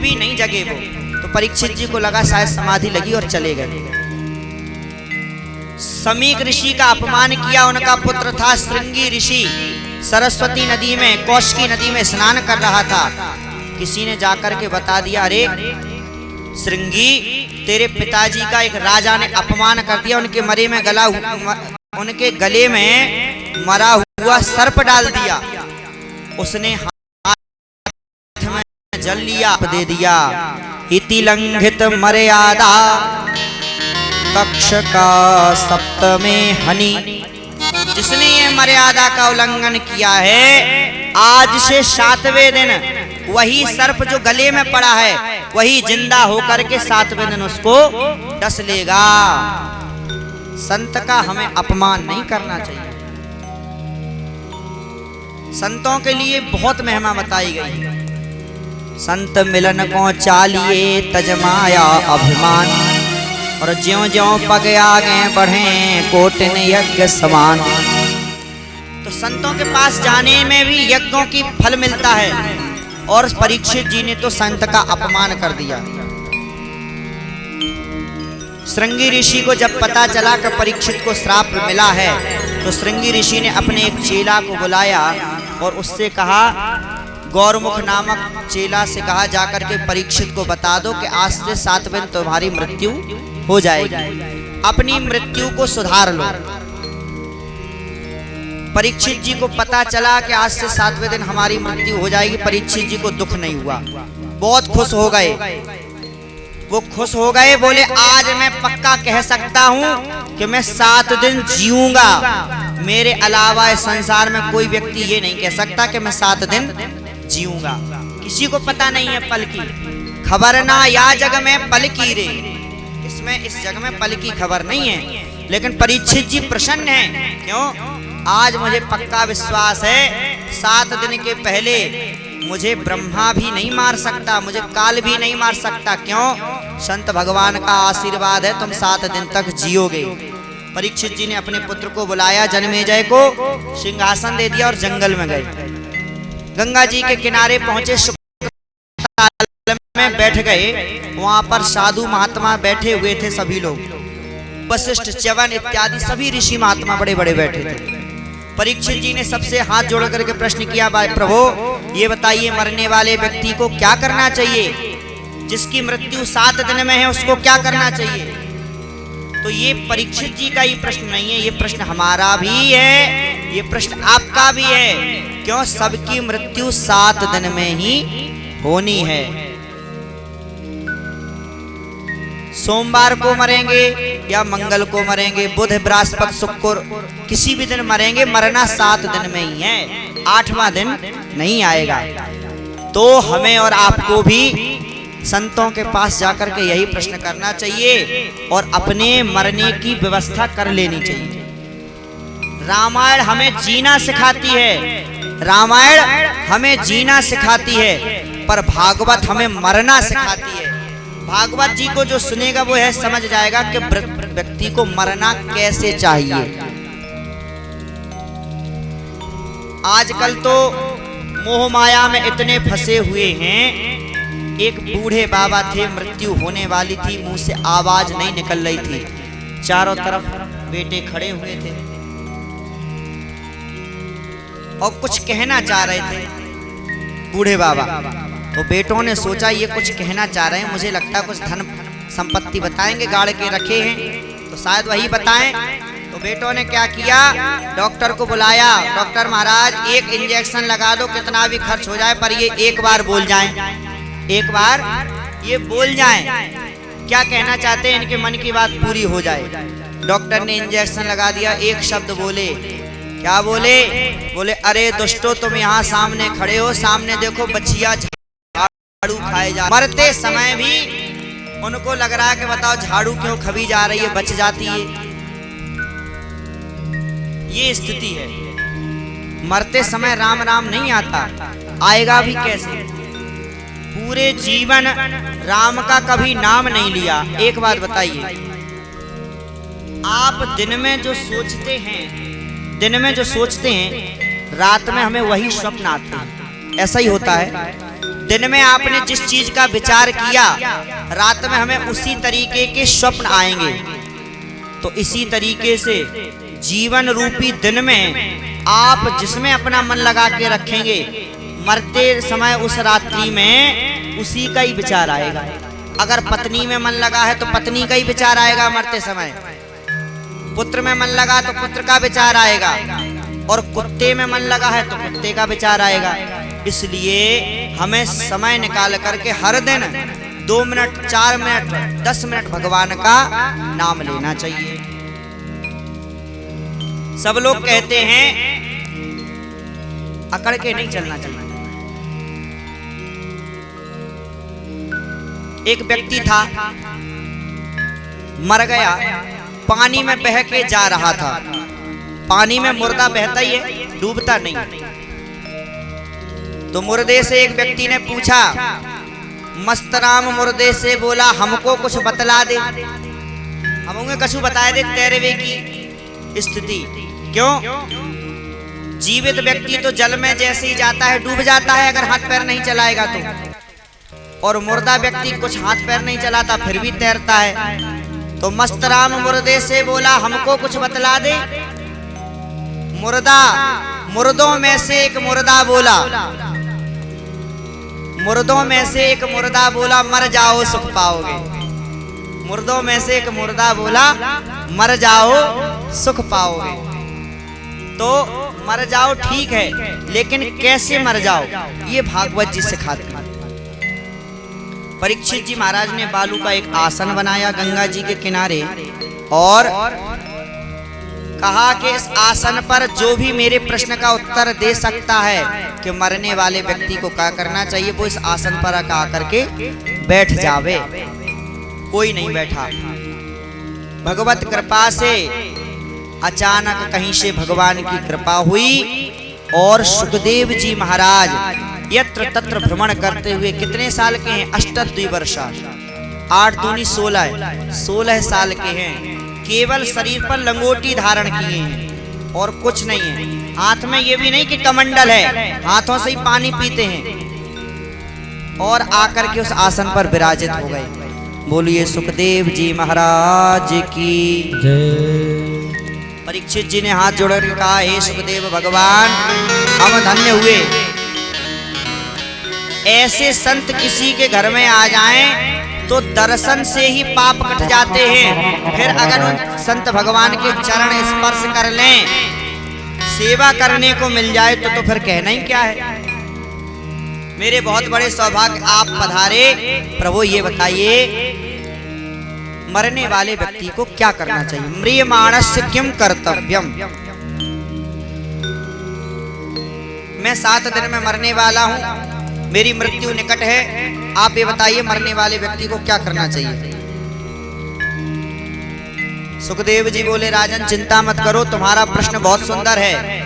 भी नहीं जगे वो। तो परीक्षित जी को लगा शायद समाधि लगी और चले गए। समीक ऋषि का अपमान किया, उनका पुत्र था श्रृंगी ऋषि, सरस्वती नदी में, कौशिकी नदी में स्नान कर रहा था। किसी ने जाकर के बता दिया, अरे श्रृंगी, तेरे पिताजी का एक राजा ने अपमान कर दिया, उनके उनके गले में मरा हुआ सर्प डाल दिया। उसने हाथ में जल लिया, दे दिया। इति लंघित मर्यादा कक्ष का सप्तमे हनि। जिसने ये मर्यादा का उल्लंघन किया है, आज से 7वें दिन वही सर्प जो गले में पड़ा है वही जिंदा होकर के 7वें दिन उसको डस लेगा। संत का हमें अपमान नहीं करना चाहिए। संतों के लिए बहुत महिमा बताई गई। संत मिलन को चालिए तजमाया अभिमान, और ज्यों ज्यों पग आगे बढ़े कोटिन यज्ञ समान। तो संतों के पास जाने में भी यज्ञों की फल मिलता है। और परीक्षित जी ने तो संत का अपमान कर दिया। श्रृंगी ऋषि को जब पता चला कि परीक्षित को श्राप मिला है, तो श्रृंगी ऋषि ने अपने एक चेला को बुलाया और उससे कहा, गौरमुख नामक चेला से कहा, जाकर के परीक्षित को बता दो कि आज से 7वें दिन तुम्हारी मृत्यु हो जाएगी, अपनी मृत्यु को सुधार लो। परीक्षित जी को पता चला कि आज से 7वें दिन हमारी मृत्यु हो जाएगी। परीक्षित जी को दुख नहीं हुआ, बहुत खुश हो गए। वो खुश हो गए, बोले आज मैं पक्का कह सकता हूँ कि मैं 7 दिन जीऊंगा। मेरे अलावा इस संसार में कोई व्यक्ति ये नहीं कह सकता कि मैं 7 दिन जीऊंगा। किसी को पता नहीं है पल की खबर ना, या जग में पल की रे, इसमें इस जग में पल की खबर नहीं है। लेकिन परीक्षित जी प्रसन्न हैं। क्यों? आज मुझे पक्का विश्वास है 7 दिन के पहले मुझे ब्रह्मा भी नहीं मार सकता, मुझे काल भी नहीं मार सकता। क्यों? संत भगवान का आशीर्वाद है, तुम 7 दिन तक जियोगे। परीक्षित जी ने अपने पुत्र को बुलाया, जन्मेजय को सिंहासन दे दिया और जंगल में गए। गंगा जी के किनारे पहुंचे, में बैठ गए। वहां पर साधु महात्मा बैठे हुए थे, सभी लोग, वशिष्ठ, च्यवन इत्यादि सभी ऋषि महात्मा बड़े बड़े बैठे थे। परीक्षित जी ने सबसे हाथ जोड़ करके प्रश्न किया, प्रभु ये बताइए मरने वाले व्यक्ति को क्या करना चाहिए? जिसकी मृत्यु 7 दिन में है उसको क्या करना चाहिए? तो ये परीक्षित जी का ही प्रश्न नहीं है, ये प्रश्न हमारा भी है, ये प्रश्न आपका भी है। क्यों? सबकी मृत्यु 7 दिन में ही होनी है। सोमवार को मरेंगे या मंगल को मरेंगे, बुध बृहस्पति शुक्र किसी भी दिन मरेंगे, मरना 7 दिन में ही है, 8वां दिन नहीं आएगा। तो हमें और आपको भी संतों के पास जाकर के यही प्रश्न करना चाहिए और अपने मरने की व्यवस्था कर लेनी चाहिए। रामायण हमें जीना सिखाती है, रामायण हमें जीना सिखाती है, पर भागवत हमें मरना सिखाती है। भागवत जी को जो सुनेगा वो है समझ जाएगा कि व्यक्ति को मरना कैसे चाहिए। आजकल तो मोह माया में इतने फंसे हुए हैं। एक बूढ़े बाबा थे, मृत्यु होने वाली थी, मुंह से आवाज नहीं निकल रही थी, चारों तरफ बेटे खड़े हुए थे और कुछ कहना चाह रहे थे बूढ़े बाबा। तो बेटों ने सोचा ये कुछ कहना चाह रहे हैं, मुझे लगता है कुछ धन संपत्ति बताएंगे, गाड़ के रखे हैं तो शायद वही बताएं। तो बेटों ने क्या किया, डॉक्टर को बुलाया, डॉक्टर महाराज एक इंजेक्शन लगा दो, कितना भी खर्च हो जाए, पर ये एक बार बोल जाएं, एक बार ये बोल जाएं, क्या कहना चाहते हैं, इनके मन की बात पूरी हो जाए। डॉक्टर ने इंजेक्शन लगा दिया, एक शब्द बोले, क्या बोले? बोले अरे दुष्टो तुम यहाँ सामने खड़े हो, सामने देखो बच्चियां झाड़ू खाए जा। मरते समय भी उनको लग रहा है कि बताओ झाड़ू क्यों खबी जा रही है, बच जाती है। ये स्थिति है। मरते समय राम राम नहीं आता, आएगा भी कैसे? पूरे जीवन राम का कभी नाम नहीं लिया। एक बात बताइए, आप दिन में जो सोचते हैं, दिन में जो सोचते हैं, रात में हमें वही स्वप्न आते हैं। ऐसा ही होता है, दिन में आपने जिस चीज का विचार किया, रात में हमें उसी तरीके के स्वप्न आएंगे। तो इसी तरीके से जीवन रूपी दिन में आप जिसमें अपना मन लगा के रखेंगे, मरते समय उस रात्रि में उसी का ही विचार आएगा। अगर पत्नी में मन लगा है तो पत्नी का ही विचार आएगा मरते समय, पुत्र में मन लगा तो पुत्र का विचार आएगा, और कुत्ते में मन लगा है तो कुत्ते का विचार आएगा। इसलिए हमें समय निकाल करके हर दिन 2 मिनट, 4 मिनट, 10 मिनट भगवान का नाम लेना चाहिए। सब लोग कहते हैं अकड़ के नहीं चलना चाहिए। एक व्यक्ति था, मर गया, पानी में बह के जा रहा था। पानी में मुर्दा बहता ही है, डूबता नहीं। तो मुर्दे से एक व्यक्ति ने पूछा, मस्तराम मुर्दे से बोला, हमको कुछ बतला दे, हमें कछु बता दे तेरे वे की स्थिति। क्यों? जीवित व्यक्ति तो जल में जैसे ही जाता है डूब जाता है, अगर हाथ पैर नहीं चलाएगा तो, और मुर्दा व्यक्ति कुछ हाथ पैर नहीं चलाता फिर भी तैरता है। तो मस्तराम मुर्दे से बोला, हमको कुछ बतला दे। मुर्दों में से एक मुर्दा बोला, मुर्दों में से एक मुर्दा बोला, मर जाओ सुख पाओगे। मुर्दों में से एक मुर्दा बोला, मर जाओ सुख पाओगे। तो मर जाओ ठीक है, लेकिन कैसे मर जाओ, ये भागवत जी सिखाते हैं। परीक्षित जी महाराज ने बालू का एक आसन बनाया गंगा जी के किनारे, और कहा कि इस आसन पर जो भी मेरे प्रश्न का उत्तर दे सकता है कि मरने वाले व्यक्ति को क्या करना चाहिए, वो इस आसन पर आकर के बैठ जावे। कोई नहीं बैठा। भगवत कृपा से अचानक कहीं से भगवान की कृपा हुई, और सुखदेव जी महाराज यत्र तत्र भ्रमण करते हुए, कितने साल के हैं? 8 वर्षा, 8 दूनी 16 साल के हैं। केवल शरीर पर लंगोटी धारण किए हैं और कुछ नहीं है। हाथ में ये भी नहीं कि कमंडल है, हाथों से ही पानी पीते हैं, और आकर के उस आसन पर विराजित हो गए। बोलिए सुखदेव जी महाराज की जय। परीक्षित जी ने हाथ जोड़ कर कहा, हे सुखदेव भगवान, हम धन्य हुए। ऐसे संत किसी के घर में आ जाएं तो दर्शन से ही पाप कट जाते हैं। फिर अगर उन संत भगवान के चरण स्पर्श कर लें, सेवा करने को मिल जाए तो फिर कहना ही क्या है। मेरे बहुत बड़े सौभाग्य आप पधारे। प्रभु ये बताइए, मरने वाले व्यक्ति को क्या करना चाहिए? म्रियमाणस्य किम कर्तव्यम। मैं 7 दिन में मरने वाला हूं, मेरी मृत्यु निकट है, आप ये बताइए मरने वाले व्यक्ति को क्या करना चाहिए? सुखदेव जी बोले, राजन चिंता मत करो, तुम्हारा प्रश्न बहुत सुंदर है।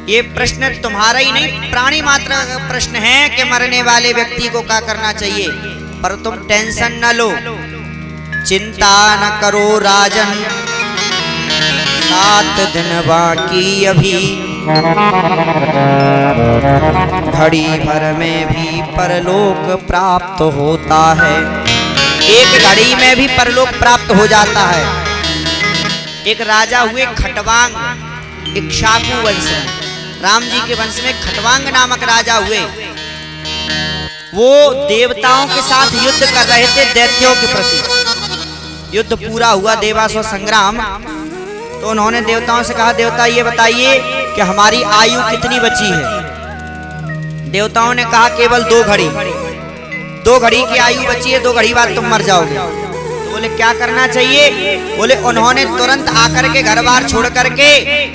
ये प्रश्न तुम्हारा ही नहीं, प्राणी मात्र का प्रश्न है कि मरने वाले व्यक्ति को क्या करना चाहिए। पर तुम टेंशन न लो, चिंता न करो राजन, 7 दिन बाकी अभी, घड़ी भर में भी परलोक प्राप्त होता है। एक घड़ी में भी परलोक प्राप्त हो जाता है। एक राजा हुए खटवांग, इक्ष्वाकु वंश में, राम जी के वंश में खटवांग नामक राजा हुए। वो देवताओं के साथ युद्ध कर रहे थे, दैत्यों के प्रति। युद्ध पूरा हुआ, देवासुर संग्राम, तो उन्होंने देवताओं से कहा, देवता ये बताइए कि हमारी आयु कितनी बची है। देवताओं ने कहा, केवल 2 घड़ी, 2 घड़ी की आयु बची है, 2 घड़ी बाद तुम मर जाओगे। तो बोले क्या करना चाहिए? बोले उन्होंने तुरंत आकर के घर बार छोड़ करके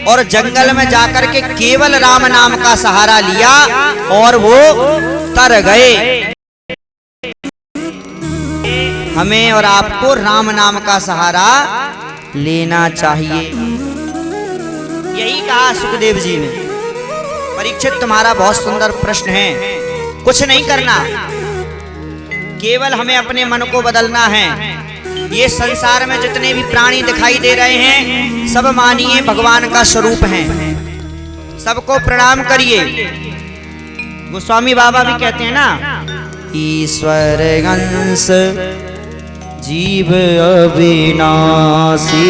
और जंगल में जाकर के केवल राम नाम का सहारा लिया, और वो तर गए। हमें और आपको राम नाम का सहारा लेना चाहिए, यही कहा सुखदेव जी ने। परीक्षित, तुम्हारा बहुत सुंदर प्रश्न है। कुछ नहीं करना, केवल हमें अपने मन को बदलना है। ये संसार में जितने भी प्राणी दिखाई दे रहे हैं, सब मानिए भगवान का स्वरूप हैं। सबको प्रणाम करिए। गोस्वामी बाबा भी कहते हैं ना ईश्वर अंश जीव अविनाशी,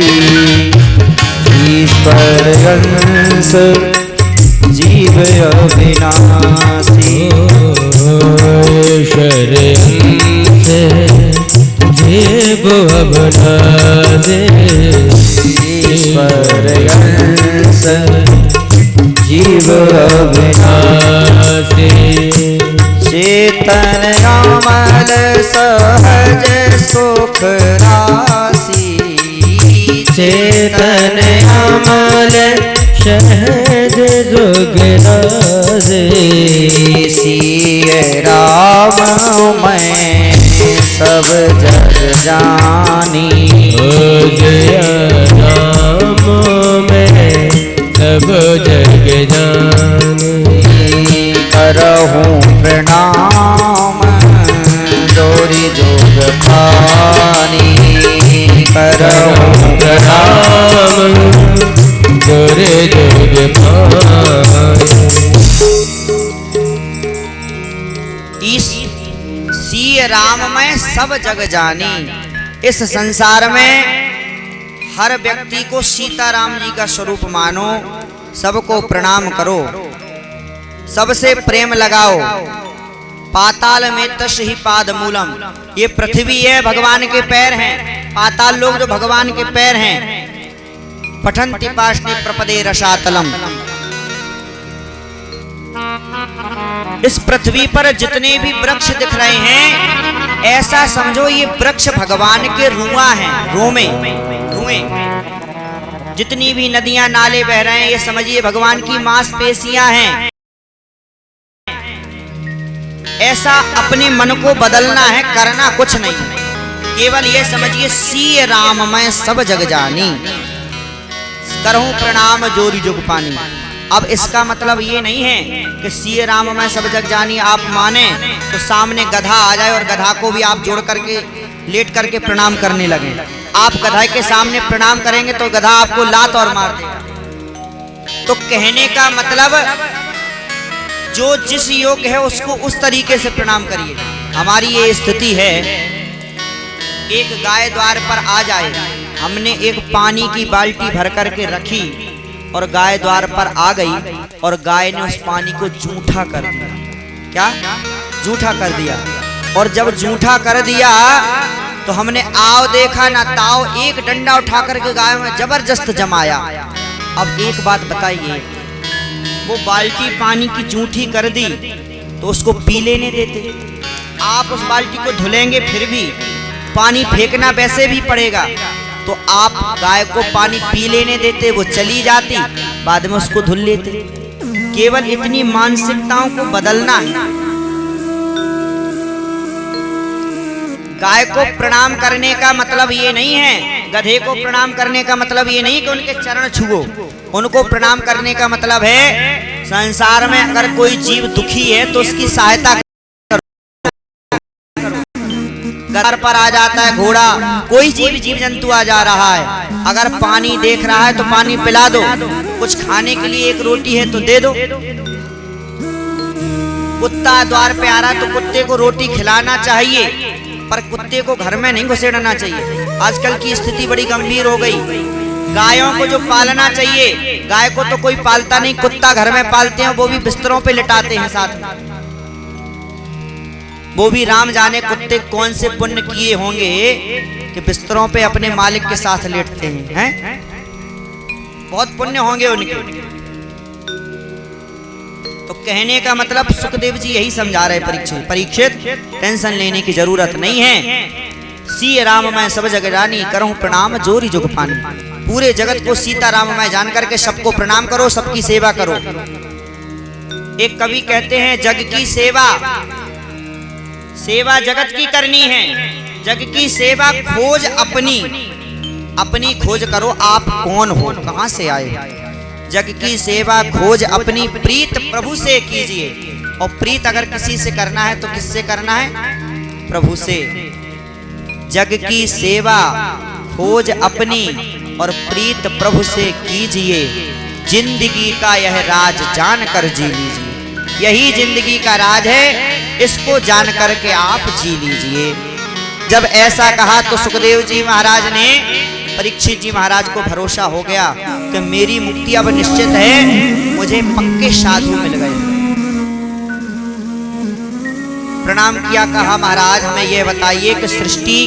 ईश्वर अंश जीव अविनाशी, ईश्वर अंश जीव अविनाशी, ईश्वर अंश जीव अविनाशी, चेतन अमल सहज सुख राशि, चेतन अमल सहज सुख राशि, सिय राम मैं सब जग जानी, जय राम मैं सब जग जानी, करहूँ प्रणाम जोरी जोग पानी, करहूँ प्रणाम जोरे जोग पानी। सिय राम मैं सब जग जानी। इस संसार में हर व्यक्ति को सीताराम जी का स्वरूप मानो, सबको प्रणाम करो, सबसे प्रेम लगाओ। पाताल में तस् ही पाद मूलम, ये पृथ्वी है भगवान के पैर हैं, पाताल लोग जो भगवान के पैर हैं। पठन्ति पाशने प्रपदे रसातलम, इस पृथ्वी पर जितने भी वृक्ष दिख रहे हैं, ऐसा समझो ये वृक्ष भगवान के रुआ हैं, रुए। जितनी भी नदियां नाले बह रहे हैं, ये समझिए भगवान की मांसपेशियां हैं। ऐसा अपने मन को बदलना है, करना कुछ नहीं, केवल ये समझिए सिय राम मैं सब जग जानी, करहूं प्रणाम जोरी जुग पानी। अब इसका मतलब ये नहीं है कि सिय राम मैं सब जग जानी आप माने तो सामने गधा आ जाए और गधा को भी आप जोड़ करके लेट करके प्रणाम करने लगे। आप गधा के सामने प्रणाम करेंगे तो गधा आपको लात और मार देगा। तो कहने का मतलब जो जिस योग्य है उसको उस तरीके से प्रणाम करिए। हमारी ये स्थिति है, एक गाय द्वार पर आ जाए, हमने एक पानी की बाल्टी भर करके रखी और गाय द्वार पर आ गई और गाय ने उस पानी को जूठा कर दिया। क्या जूठा कर दिया? और जब जूठा कर दिया तो हमने आओ देखा ना ताओ, एक डंडा उठा करके गाय में जबरदस्त जमाया। अब एक बात बताइए, वो बाल्टी पानी की जूठी कर दी तो उसको पी लेने देते? आप उस बाल्टी को धुलेंगे फिर भी पानी फेंकना वैसे भी पड़ेगा, तो आप गाय को पानी पी लेने देते, वो चली जाती, बाद में उसको धुल लेते। केवल इतनी मानसिकताओं को बदलना है। गाय को प्रणाम करने का मतलब ये नहीं है, गधे को प्रणाम करने का मतलब ये नहीं कि उनके चरण छुओ। उनको प्रणाम करने का मतलब है संसार में अगर कोई जीव दुखी है तो उसकी सहायता करो। घर पर आ जाता है घोड़ा, कोई जीव जंतु आ जा रहा है, अगर पानी देख रहा है तो पानी पिला दो, कुछ खाने के लिए एक रोटी है तो दे दो। कुत्ता द्वार पे आ रहा है तो कुत्ते को रोटी खिलाना चाहिए, पर कुत्ते को घर में नहीं घुसेड़ना चाहिए। आजकल की स्थिति बड़ी गंभीर हो गई। गायों को जो पालना चाहिए, गाय को तो कोई पालता नहीं, कुत्ता घर में पालते हैं, वो भी बिस्तरों पे लिटाते हैं साथ में। वो भी राम जाने कुत्ते कौन से पुण्य किए होंगे कि बिस्तरों पे अपने मालिक के साथ लेटते हैं, बहुत पुण्य होंगे उनके। तो कहने का मतलब सुखदेव जी यही समझा रहे परीक्षित, टेंशन लेने की जरूरत नहीं है। सिय राम मैं सब जग जानी, करहूं प्रणाम जोरी जुग पानी। पूरे जगत को सीता राम मैं जान करके सबको प्रणाम करो, सबकी सेवा करो। एक कवि कहते हैं जग की सेवा, सेवा जगत की करनी है, जग की सेवा खोज अपनी, अपनी खोज करो आप कौन हो, कहां से आए। जग की सेवा खोज अपनी, प्रीत प्रभु से कीजिए। और प्रीत अगर किसी से करना है तो किससे करना है? प्रभु से। जग की सेवा खोज अपनी और प्रीत प्रभु से कीजिए, जिंदगी का यह राज जान कर जी लीजिए। यही जिंदगी का राज है इसको जान करके आप जी लीजिए। जब ऐसा कहा तो सुखदेव जी महाराज ने परीक्षित जी महाराज को भरोसा हो गया कि मेरी मुक्ति अब निश्चित है, मुझे पक्के साधु मिल गए। प्रणाम किया, कहा महाराज हमें यह बताइए कि सृष्टि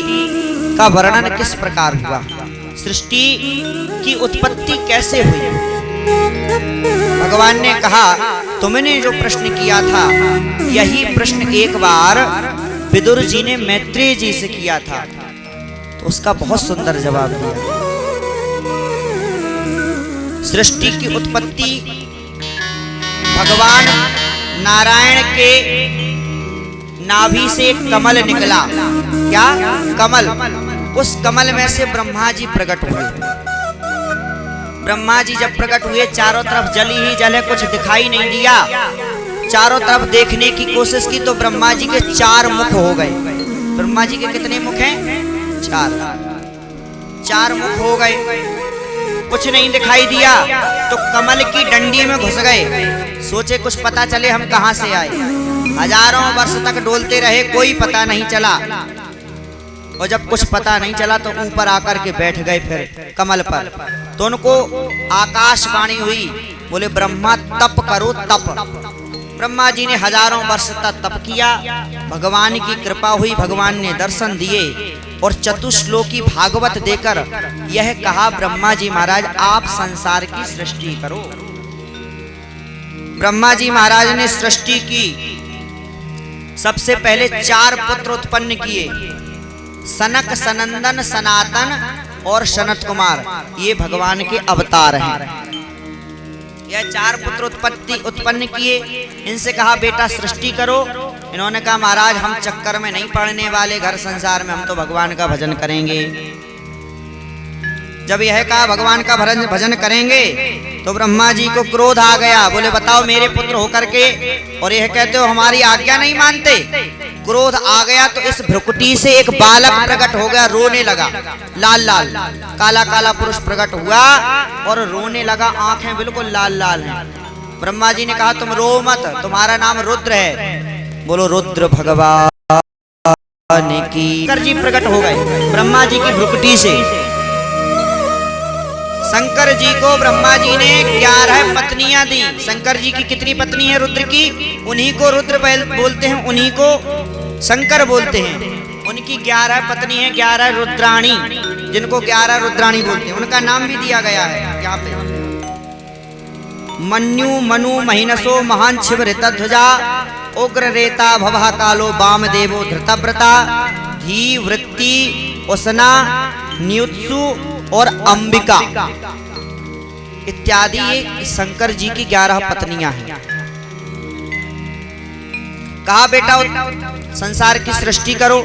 का वर्णन किस प्रकार हुआ, सृष्टि की उत्पत्ति कैसे हुई। भगवान ने कहा तुमने जो प्रश्न किया था यही प्रश्न एक बार विदुर जी ने मैत्रेय जी से किया था, तो उसका बहुत सुंदर जवाब दिया। सृष्टि की उत्पत्ति भगवान नारायण के नाभि से एक कमल निकला। क्या कमल? उस कमल में से ब्रह्मा जी प्रकट हुए। ब्रह्मा जी जब प्रकट हुए चारों तरफ जल ही जल है, कुछ दिखाई नहीं दिया। चारों तरफ देखने की कोशिश की तो ब्रह्मा जी के 4 मुख हो गए। ब्रह्मा जी के कितने मुख हैं? 4 मुख हो गए। कुछ नहीं दिखाई दिया तो कमल की डंडी में घुस गए। सोचे कुछ पता चले हम कहां से आए। हजारों वर्ष तक डोलते रहे, कोई पता नहीं चला। और जब कुछ पता नहीं चला तो ऊपर आकर के बैठ गए फिर कमल पर। तो उनको आकाशवाणी हुई, बोले ब्रह्मा तप करो तप। ब्रह्मा जी ने हजारों वर्ष तक तप किया। भगवान की कृपा हुई, भगवान ने दर्शन दिए और चतुश्लोकी भागवत देकर यह कहा ब्रह्मा जी महाराज आप संसार की सृष्टि करो। ब्रह्मा जी महाराज ने सृष्टि की। सबसे पहले 4 पुत्र उत्पन्न किए, सनक, सनंदन, सनातन और सनत कुमार। ये भगवान के अवतार हैं। यह 4 पुत्र उत्पन्न किए। इनसे कहा बेटा सृष्टि करो। इन्होंने कहा महाराज हम चक्कर में नहीं पड़ने वाले, घर संसार में हम तो भगवान का भजन करेंगे। जब यह कहा भगवान का भजन करेंगे तो ब्रह्मा जी को क्रोध आ गया। बोले बताओ मेरे पुत्र होकर के और यह कहते हो हमारी आज्ञा नहीं मानते। क्रोध आ गया तो इस भ्रुकुटी से एक बालक प्रकट हो गया, रोने लगा। लाल लाल काला काला पुरुष प्रकट हुआ और रोने लगा, आंखें बिल्कुल लाल लाल हैं। ब्रह्मा जी ने कहा तुम रो मत, तुम्हारा नाम रुद्र है। बोलो रुद्र भगवान की। शंकर जी प्रकट हो गए ब्रह्मा जी की भ्रुकुटी से। शंकर जी को ब्रह्मा जी ने 11 पत्नियां दी। शंकर जी की कितनी पत्नी है रुद्र की? उन्हीं को रुद्र बोलते हैं, उन्हीं को शंकर बोलते हैं। उनकी 11 पत्नी है, 11 रुद्राणी, जिनको 11 रुद्राणी बोलते हैं। उनका नाम भी दिया गया है यहाँ पे। मन्यु, मनु, महिनसो, महान शिव ऋतध्वजा, उग्र रेता, भवः कालो, वामदेवो धृतव्रता, धी, वृत्ति, उष्णा, न्युत्सु और अंबिका इत्यादि ये शंकर जी की 11 पत्नियां हैं। कहा बेटा संसार की सृष्टि करो।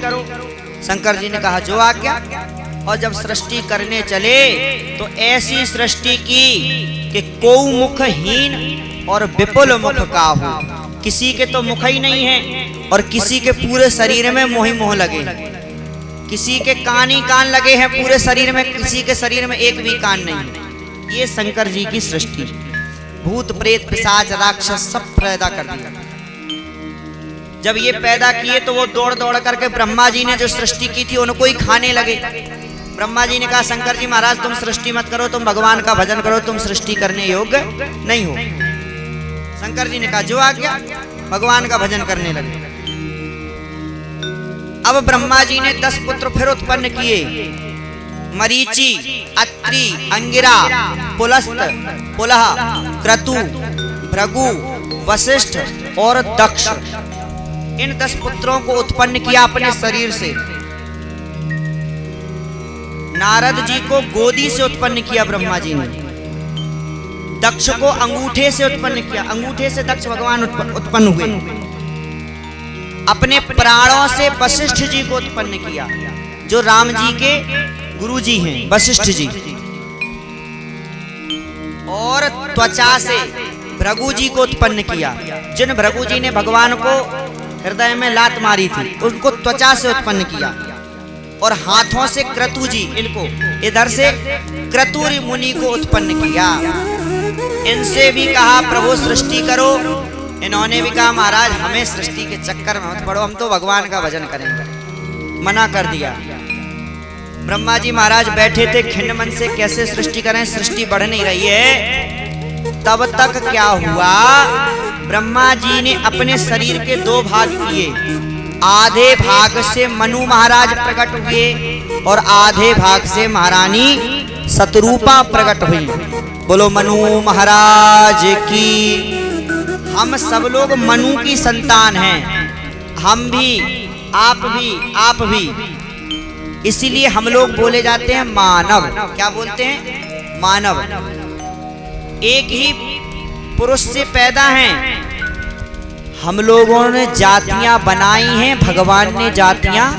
शंकर जी ने कहा जो आज्ञा। और जब सृष्टि करने चले तो ऐसी सृष्टि की कि कोउ मुखहीन और विपुल मुख का हो। किसी के तो मुख ही नहीं है और किसी के पूरे शरीर में मोह ही मोह लगे। किसी के कान ही कान लगे हैं पूरे शरीर में, किसी के शरीर में एक भी कान नहीं है। ये शंकर जी की सृष्टि। भूत प्रेत पिशाच राक्षस सब पैदा कर दिया। जब ये पैदा किए तो वो दौड़ दौड़ करके ब्रह्मा जी ने जो सृष्टि की थी उनको ही खाने लगे। ब्रह्मा जी ने कहा शंकर जी महाराज तुम सृष्टि मत करो, तुम भगवान का भजन करो, तुम सृष्टि करने योग्य नहीं हो। शंकर जी ने कहा जो आज्ञा। भगवान का भजन करने लगे। अब ब्रह्मा जी ने 10 पुत्र फिर उत्पन्न किए। मरीचि, अत्रि, अंगिरा, पुलस्त, पुलह, क्रतु, भृगु, वशिष्ठ और दक्ष। इन 10 पुत्रों को उत्पन्न किया अपने शरीर से। नारद जी को गोदी से उत्पन्न किया ब्रह्मा जी ने। दक्ष को अंगूठे से उत्पन्न किया। अंगूठे से दक्ष भगवान उत्पन्न हुए। अपने प्राणों से वशिष्ठ जी को उत्पन्न किया, जो राम जी के गुरु जी हैं वशिष्ठ जी। और त्वचा से भृगु जी को उत्पन्न किया। जिन भृगु जी ने भगवान को हृदय में लात मारी थी उनको त्वचा से उत्पन्न किया। और हाथों से क्रतु जी, इनको इधर से क्रतुरी मुनि को उत्पन्न किया। इनसे भी कहा प्रभु सृष्टि करो। इन्होंने भी कहा महाराज हमें सृष्टि के चक्कर में मत पड़ो, हम तो भगवान का भजन करेंगे। मना कर दिया। ब्रह्मा जी महाराज बैठे थे, खिन्न मन से कैसे सृष्टि करें, सृष्टि बढ़ नहीं रही है। तब तक क्या हुआ, ब्रह्मा जी ने अपने शरीर के दो भाग किए। आधे भाग से मनु महाराज प्रकट हुए और आधे भाग से महारानी शतरूपा प्रकट हुई। बोलो मनु महाराज की। हम सब लोग मनु की संतान हैं, हम भी, आप भी। इसीलिए हम लोग बोले जाते हैं मानव। क्या बोलते हैं? मानव। एक ही पुरुष से पैदा हैं। हम लोगों ने जातियां बनाई हैं, भगवान ने जातियां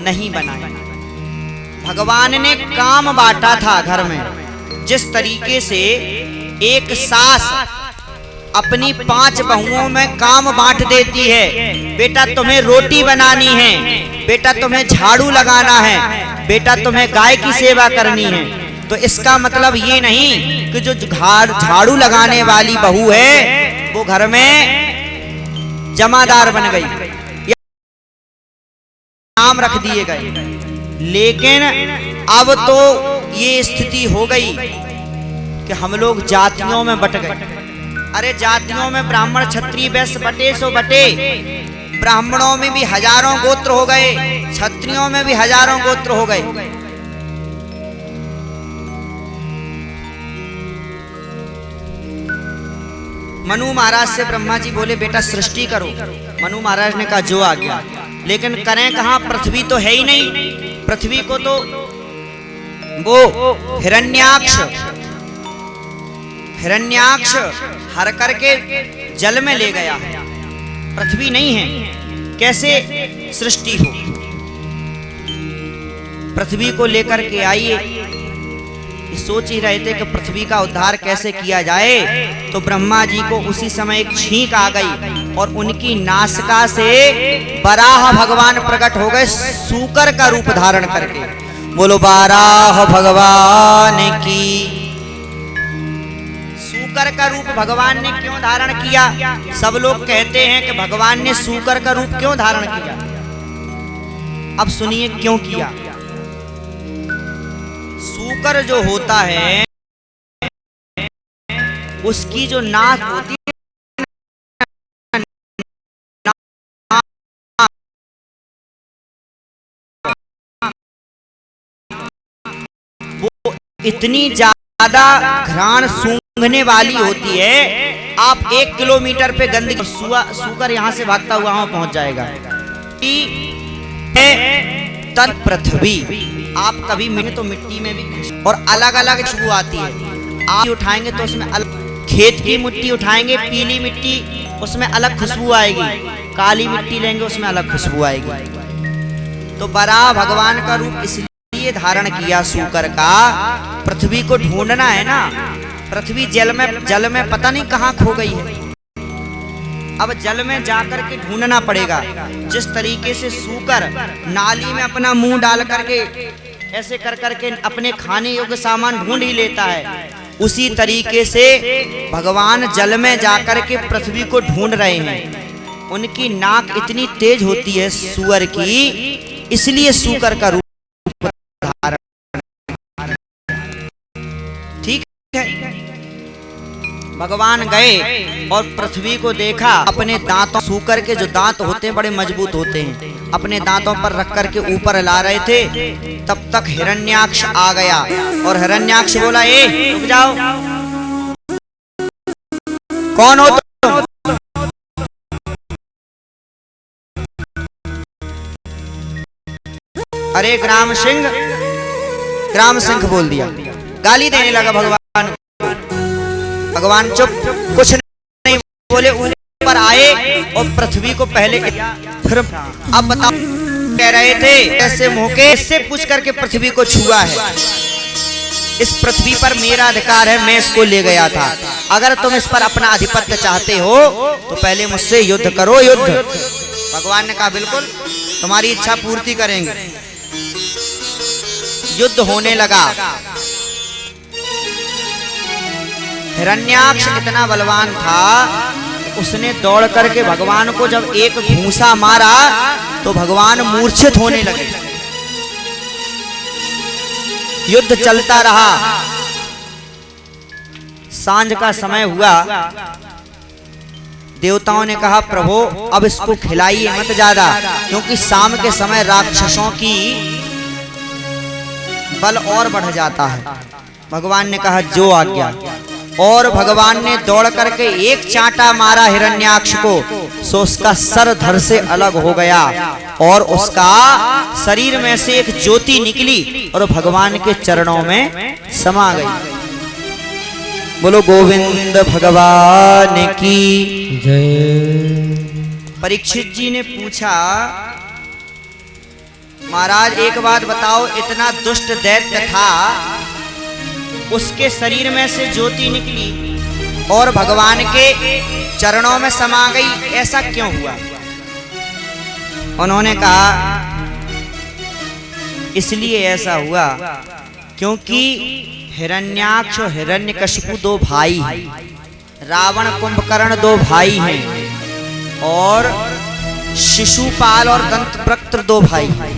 नहीं बनाई। भगवान ने काम बांटा था घर में। जिस तरीके से एक सास अपनी 5 बहुओं में काम बांट देती है, बेटा तुम्हें रोटी बनानी है, बेटा तुम्हें झाड़ू लगाना है, बेटा तुम्हें गाय की सेवा करनी है, तो इसका मतलब ये नहीं कि जो झाड़ू लगाने वाली बहू है वो घर में जमादार बन गई या नाम रख दिए गए। लेकिन अब तो ये स्थिति हो गई कि हम लोग जातियों में बट गए। अरे जातियों में ब्राह्मण क्षत्रिय वैश्य बटे सो बटे, ब्राह्मणों में भी हजारों गोत्र हो गए, क्षत्रियों में भी हजारों गोत्र हो गए। मनु महाराज से ब्रह्मा जी बोले बेटा सृष्टि करो। मनु महाराज ने कहा जो आ गया, लेकिन करें कहां, पृथ्वी तो है ही नहीं। पृथ्वी को तो वो हिरण्याक्ष हर करके जल में ले गया है, पृथ्वी नहीं है, कैसे सृष्टि हो। पृथ्वी को लेकर के आइए। सोच ही रहे थे कि पृथ्वी का उद्धार कैसे किया जाए, तो ब्रह्मा जी को उसी समय एक छींक आ गई और उनकी नासिका से बराह भगवान प्रकट हो गए, सूकर का रूप धारण करके। बोलो बराह भगवान की। सूकर का रूप भगवान ने क्यों धारण किया? सब लोग कहते हैं कि भगवान ने सूकर का रूप क्यों धारण किया। अब सुनिए क्यों किया। सूकर जो होता है उसकी जो नाक होती है, वो इतनी ज्यादा घ्राण सूंघने वाली होती है, आप 1 किलोमीटर पे गंदगी सूकर यहां से भागता हुआ वहां पहुंच जाएगा। तन पृथ्वी, आप कभी मिट्टी तो मिट्टी में भी, और अलग अलग खुशबू आती है। आप उठाएंगे तो उसमें अलग, खेत की मिट्टी उठाएंगे पीली मिट्टी, उसमें अलग खुशबू आएगी, काली मिट्टी लेंगे उसमें अलग खुशबू आएगी। तो बराह भगवान का रूप इसलिए धारण किया सूकर का, पृथ्वी को ढूंढना है ना। पृथ्वी जल में पता नहीं कहां खो गई है, अब जल में जाकर के ढूंढना पड़ेगा। जिस तरीके से सूकर नाली में अपना मुंह डाल करके ऐसे कर करके अपने खाने योग्य सामान ढूंढ ही लेता है, उसी तरीके से भगवान जल में जाकर के पृथ्वी को ढूंढ रहे हैं। उनकी नाक इतनी तेज होती है सूअर की, इसलिए सूकर का रूप धारण। ठीक है, भगवान गए और पृथ्वी को देखा, अपने दांतों, सूकर के जो दांत होते हैं बड़े मजबूत होते हैं, अपने दांतों पर रख करके ऊपर ला रहे थे। तब तक हिरण्याक्ष आ गया और हिरण्याक्ष बोला ए रुक जाओ, कौन हो तुम? अरे ग्राम सिंह बोल दिया, गाली देने लगा भगवान। भगवान चुप, कुछ नहीं बोले, ऊपर आए और पृथ्वी को पहले फिर अब बताओ, कह रहे थे ऐसे मुंह के, इससे पूछ करके पृथ्वी को छुआ है, इस पृथ्वी पर मेरा अधिकार है, मैं इसको ले गया था। अगर तुम इस पर अपना आधिपत्य चाहते हो तो पहले मुझसे युद्ध करो, युद्ध। भगवान ने कहा बिल्कुल तुम्हारी इच्छा पूर्ति करेंगे। युद्ध होने लगा। हिरण्याक्ष इतना बलवान था, उसने दौड़ करके भगवान को जब एक घूंसा मारा तो भगवान मूर्छित होने लगे। युद्ध चलता रहा। सांझ का समय हुआ। देवताओं ने कहा प्रभु अब इसको खिलाइए मत ज्यादा, क्योंकि शाम के समय राक्षसों की बल और बढ़ जाता है। भगवान ने कहा जो आज्ञा। और भगवान ने दौड़ करके एक चांटा मारा हिरण्याक्ष को, सो उसका सर धड़ से अलग हो गया और उसका शरीर में से एक ज्योति निकली और भगवान के चरणों में समा गई। बोलो गोविंद भगवान की जय। परीक्षित जी ने पूछा महाराज एक बात बताओ, इतना दुष्ट दैत्य था, उसके शरीर में से ज्योति निकली और भगवान के चरणों में समा गई, ऐसा क्यों हुआ? उन्होंने कहा इसलिए ऐसा हुआ क्योंकि हिरण्याक्ष और हिरण्यकशिपु दो भाई हैं, रावण कुंभकर्ण दो भाई हैं और शिशुपाल और दंतवक्त्र दो भाई हैं।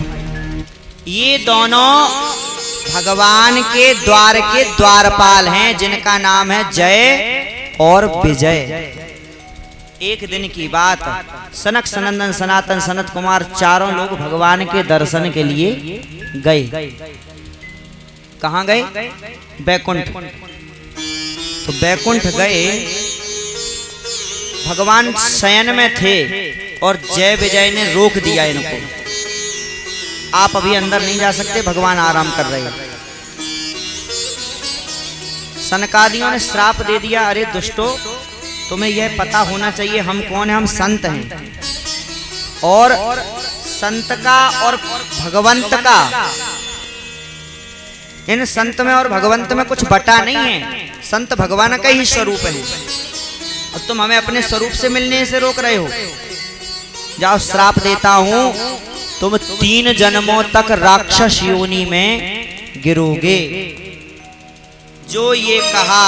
ये दोनों भगवान के द्वार के द्वारपाल हैं, जिनका नाम है जय और विजय। एक दिन की बात, सनक सनंदन सनातन सनत कुमार चारों लोग भगवान के दर्शन के लिए गए। कहाँ गए? बैकुंठ। तो बैकुंठ गए, भगवान शयन में थे और जय विजय ने रोक दिया इनको, आप अभी अंदर नहीं जा सकते, भगवान आराम कर रहे हैं। सनकादियों ने श्राप दे दिया, अरे दुष्टो तुम्हें यह पता होना चाहिए हम कौन है, हम संत हैं और संत का और भगवंत का, इन संत में और भगवंत में कुछ बटा नहीं है, संत भगवान का ही स्वरूप है और तुम हमें अपने स्वरूप से मिलने से रोक रहे हो। जाओ श्राप देता हूं, तुम 3 जन्मों तक राक्षस योनि में गिरोगे। जो ये कहा,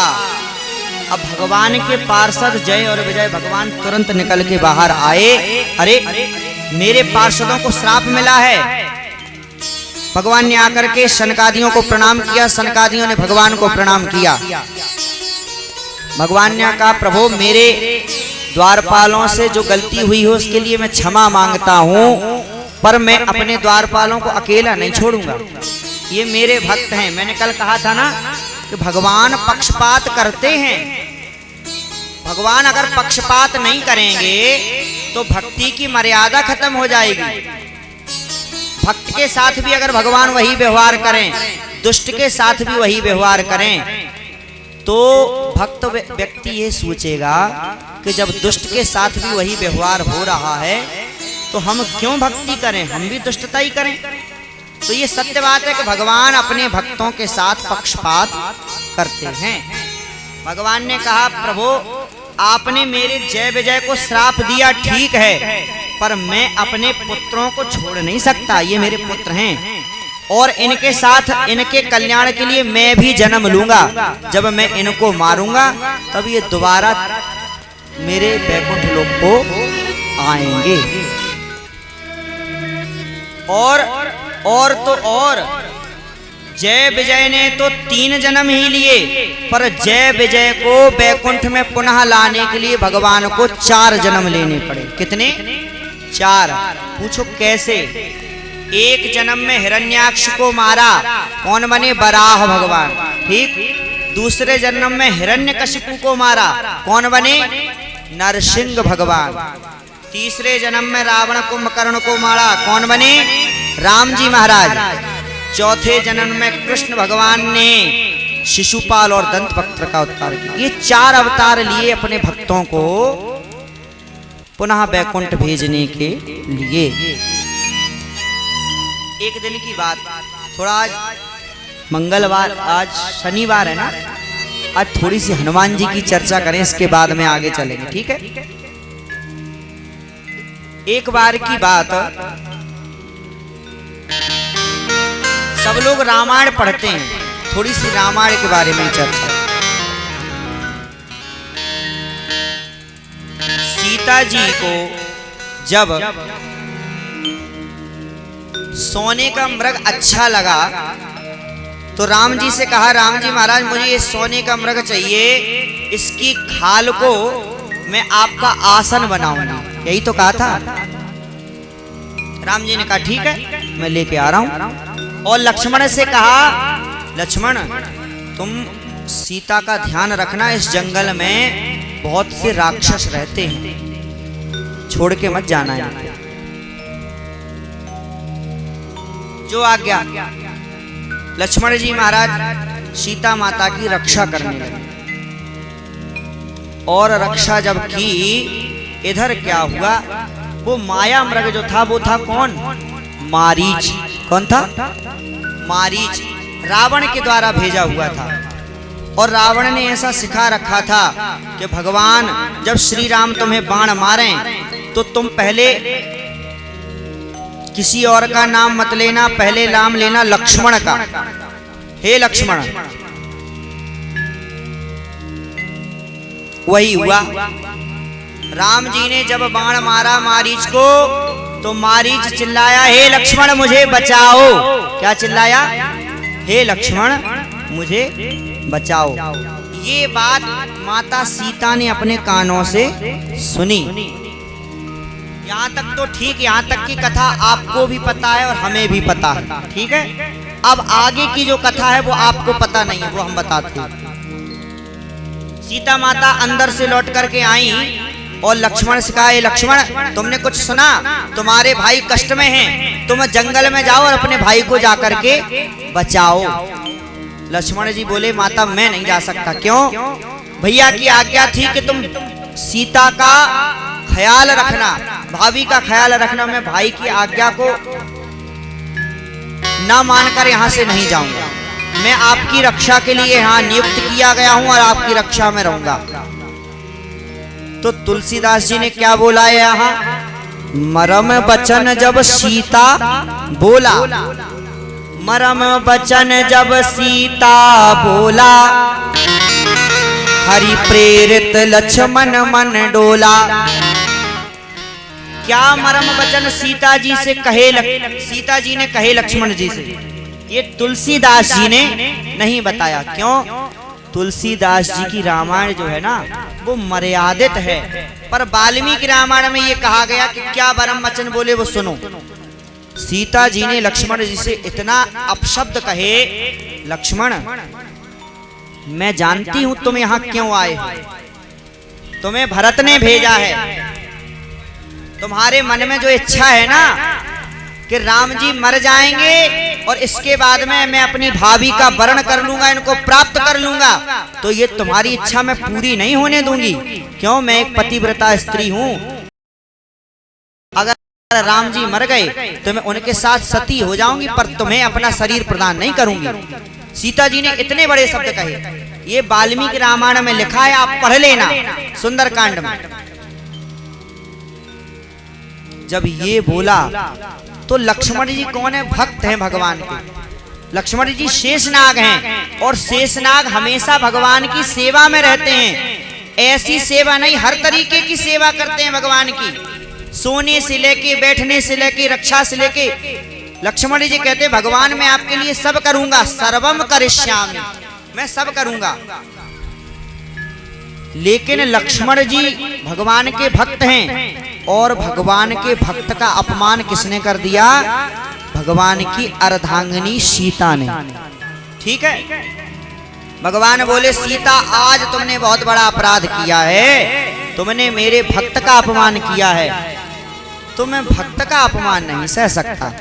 अब भगवान के पार्षद जय और विजय भगवान तुरंत निकल के बाहर आए, अरे मेरे पार्षदों को श्राप मिला है। भगवान ने आकर के सनकादियों को प्रणाम किया, सनकादियों ने भगवान को प्रणाम किया। भगवान ने कहा प्रभु मेरे द्वारपालों से जो गलती हुई हो उसके लिए मैं क्षमा मांगता हूं, पर मैं अपने द्वारपालों को अकेला नहीं छोड़ूंगा, ये मेरे भक्त हैं। मैंने कल कहा था ना कि भगवान पक्षपात करते हैं। भगवान अगर पक्षपात नहीं करेंगे तो भक्ति की मर्यादा खत्म हो जाएगी। भक्त के साथ भी अगर भगवान वही व्यवहार करें, दुष्ट के साथ भी वही व्यवहार करें, तो भक्त व्यक्ति ये सोचेगा कि जब दुष्ट के साथ भी वही व्यवहार हो रहा है तो हम क्यों भक्ति करें, हम भी दुष्टता ही करें। तो ये सत्य बात है कि भगवान अपने भक्तों के साथ पक्षपात करते हैं। भगवान ने कहा प्रभु आपने मेरे जय विजय को श्राप दिया ठीक है, पर मैं अपने पुत्रों को छोड़ नहीं सकता, ये मेरे पुत्र हैं और इनके साथ इनके कल्याण के लिए मैं भी जन्म लूंगा। जब मैं इनको मारूंगा तब ये दोबारा मेरे बैकुंठ लोक को आएंगे। और जय विजय ने तो 3 जन्म ही लिए, पर जय विजय को बैकुंठ में पुनः लाने के लिए भगवान को 4 जन्म लेने पड़े। कितने? 4। पूछो कैसे? एक जन्म में हिरण्याक्ष को मारा, कौन बने? बराह भगवान, ठीक। दूसरे जन्म में हिरण्यकशिपु को मारा, कौन बने? नरसिंह भगवान। तीसरे जन्म में रावण कुंभकर्ण को मारा, कौन बने? राम जी महाराज। चौथे जन्म में कृष्ण भगवान ने शिशुपाल और दंतवक्त्र का अवतार किया। ये 4 अवतार लिए अपने भक्तों को पुनः बैकुंठ भेजने के लिए। एक दिन की बात, थोड़ा आज मंगलवार, आज शनिवार है ना, आज थोड़ी सी हनुमान जी की चर्चा करें, इसके बाद में आगे चलेंगे, ठीक है। एक बार की बात, सब लोग रामायण पढ़ते हैं, थोड़ी सी रामायण के बारे में चर्चा। सीता जी को जब सोने का मृग अच्छा लगा तो राम जी से कहा, राम जी महाराज मुझे ये सोने का मृग चाहिए, इसकी खाल को मैं आपका आसन बनाऊंगा। यही तो कहा था। राम जी ने कहा ठीक है मैं लेके आ रहा हूं। और लक्ष्मण से कहा, लक्ष्मण तुम सीता का ध्यान रखना, इस जंगल में बहुत से राक्षस रहते हैं, छोड़ के मत जाना है। जो आज्ञा। लक्ष्मण जी महाराज सीता माता की रक्षा करने लगे। और रक्षा जब की, इधर क्या हुआ, वो माया मृग जो था वो था कौन? मारीच। कौन था? मारीच। रावण के द्वारा भेजा हुआ था। और रावण ने ऐसा सिखा रखा था कि भगवान जब श्री राम तुम्हें बाण मारें तो तुम पहले किसी और का नाम मत लेना, पहले नाम लेना लक्ष्मण का। हे लक्ष्मण। वही हुआ। राम जी ने जब बाण मारा मारीच को तो मारीच चिल्लाया, हे लक्ष्मण मुझे बचाओ। क्या चिल्लाया? हे लक्ष्मण मुझे बचाओ। ये बात माता सीता ने अपने कानों से सुनी। यहाँ तक तो ठीक, यहाँ तक की कथा आपको भी पता है और हमें भी पता है, ठीक है। अब आगे की जो कथा है वो आपको पता नहीं है, वो हम बताते हैं। सीता माता अंदर से लौट करके आई और लक्ष्मण से कहा, लक्ष्मण तुमने कुछ सुना? तुम्हारे भाई कष्ट में हैं, तुम जंगल में जाओ और अपने भाई को जाकर के बचाओ। लक्ष्मण जी बोले, माता मैं नहीं जा सकता। क्यों? भैया की आज्ञा थी कि तुम सीता का ख्याल रखना, भाभी का ख्याल रखना। मैं भाई की आज्ञा को ना मानकर यहाँ से नहीं जाऊंगा। मैं आपकी रक्षा के लिए यहाँ नियुक्त किया गया हूँ और आपकी रक्षा में रहूंगा। तो तुलसीदास जी ने क्या बोला है यहाँ? मरम बचन जब सीता बोला, मरम बचन जब सीता बोला, हरि प्रेरित लक्ष्मण मन डोला। क्या मरम वचन सीता जी से कहे, सीता जी ने कहे लक्ष्मण जी से? ये तुलसीदास जी ने नहीं बताया। क्यों? तुलसीदास जी की रामायण जो है ना वो मर्यादित है, पर वाल्मीकि रामायण में ये कहा गया कि क्या मरम वचन बोले वो सुनो। सीता जी ने लक्ष्मण जी से इतना अपशब्द कहे, लक्ष्मण मैं जानती हूं तुम यहां क्यों आए, तुम्हें भरत ने भेजा है। तुम्हारे मन में जो इच्छा है ना कि राम जी मर जाएंगे और इसके बाद में मैं अपनी भाभी का वरण कर लूंगा, इनको प्राप्त कर लूंगा, तो ये तुम्हारी इच्छा मैं पूरी नहीं होने दूंगी। क्यों? मैं एक पतिव्रता स्त्री हूं। अगर राम जी मर गए तो मैं उनके साथ सती हो जाऊंगी, पर तुम्हें अपना शरीर प्रदान नहीं करूंगी। सीता जी ने इतने बड़े शब्द कहे। ये वाल्मीकि रामायण में लिखा है, आप पढ़ लेना सुंदरकांड में। जब ये बोला तो लक्ष्मण जी कौन है? भक्त हैं भगवान के। लक्ष्मण जी शेषनाग हैं और शेषनाग हमेशा भगवान की सेवा में रहते हैं। ऐसी सेवा नहीं, हर तरीके की सेवा करते हैं भगवान की, सोने से लेके, बैठने से लेके, रक्षा से लेके। लक्ष्मण जी कहते हैं भगवान मैं आपके लिए सब करूंगा, सर्वम करिष्यामि, मैं सब करूंगा। लेकिन लक्ष्मण जी भगवान के भक्त हैं और भगवान के भक्त का अपमान किसने कर दिया? भगवान की अर्धांगिनी सीता ने। ठीक है, भगवान बोले सीता आज तुमने बहुत बड़ा अपराध किया है, तुमने मेरे भक्त का अपमान किया है। तो मैं भक्त का अपमान नहीं सह सकता,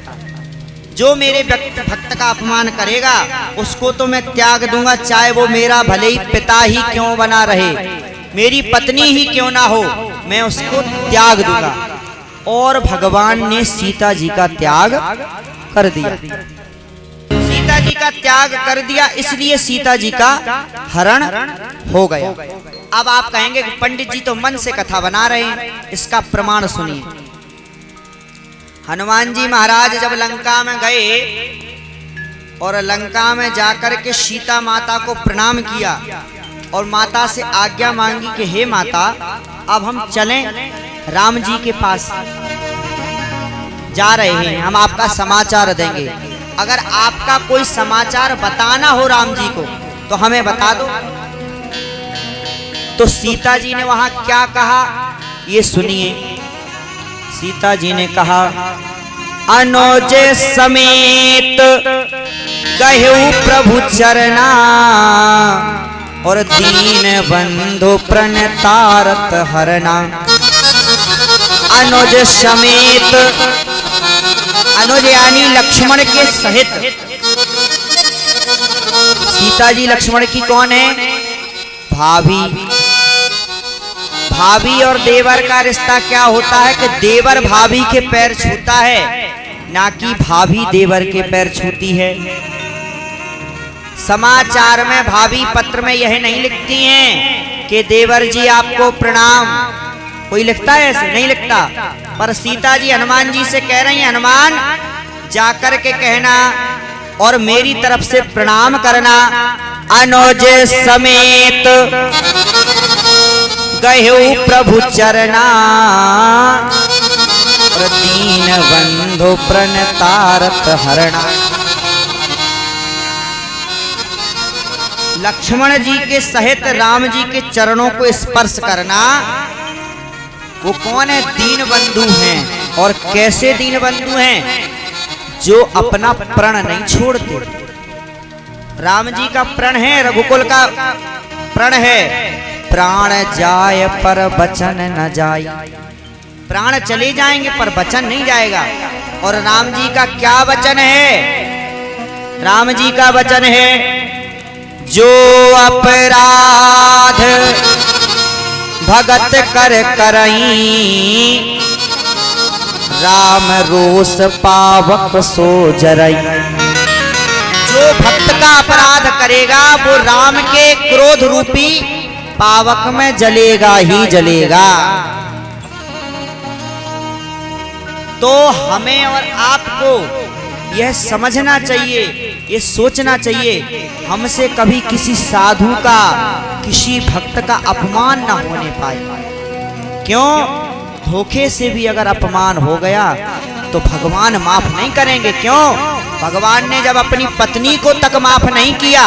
जो मेरे भक्त का अपमान करेगा उसको तो मैं त्याग दूंगा, चाहे वो मेरा भले ही पिता ही क्यों बना रहे, मेरी पत्नी ही क्यों ना हो, मैं उसको त्याग दूंगा। और भगवान ने सीता जी का त्याग कर दिया। सीता जी का त्याग कर दिया, इसलिए सीता जी का हरण हो गया। अब आप कहेंगे कि पंडित जी तो मन से कथा बना रहे हैं, इसका प्रमाण सुनिए। हनुमान जी महाराज जब लंका में गए और लंका में जाकर के सीता माता को प्रणाम किया और माता से आज्ञा मांगी कि हे माता अब हम चलें, राम जी के पास जा रहे हैं, हम आपका समाचार देंगे। अगर आपका कोई समाचार बताना हो राम जी को तो हमें बता दो। तो सीता जी ने वहां क्या कहा ये सुनिए। सीता जी ने कहा, अनुज समेत गहु प्रभु चरना, और दीन बंधु प्रणतारत हरना। अनुज समेत, अनुज यानी लक्ष्मण के सहित। सीता जी लक्ष्मण की कौन है? भाभी। भाभी और देवर का रिश्ता क्या होता है कि देवर भाभी के पैर छूता है, ना कि भाभी देवर के पैर छूती है। समाचार में भाभी पत्र में यह नहीं लिखती हैं कि देवर जी आपको प्रणाम। कोई लिखता है ऐसे? नहीं लिखता। पर सीता जी हनुमान जी से कह रही हैं, हनुमान जाकर के कहना और मेरी तरफ से प्रणाम करना। अनुज समेत गहु प्रभु चरना, दीन बंधु प्रणतारत हरना। लक्ष्मण जी के सहित राम जी के चरणों को स्पर्श करना। वो कौन है? दीन बंधु हैं। और कैसे दीन बंधु हैं? जो अपना प्रण नहीं छोड़ते। राम जी का प्रण है, रघुकुल का प्रण है, प्राण जाय पर वचन न जाय। प्राण चले जाएंगे पर वचन नहीं जाएगा। और राम जी का क्या वचन है? राम जी का वचन है, जो अपराध भगत कर करई, राम रोष पावक सो जरई। जो भक्त का अपराध करेगा वो राम के क्रोध रूपी पावक में जलेगा ही जलेगा। तो हमें और आपको यह समझना चाहिए, ये सोचना चाहिए, हमसे कभी किसी साधु का, किसी भक्त का अपमान ना होने पाए। क्यों? धोखे से भी अगर अपमान हो गया तो भगवान माफ नहीं करेंगे। क्यों? भगवान ने जब अपनी पत्नी को तक माफ नहीं किया,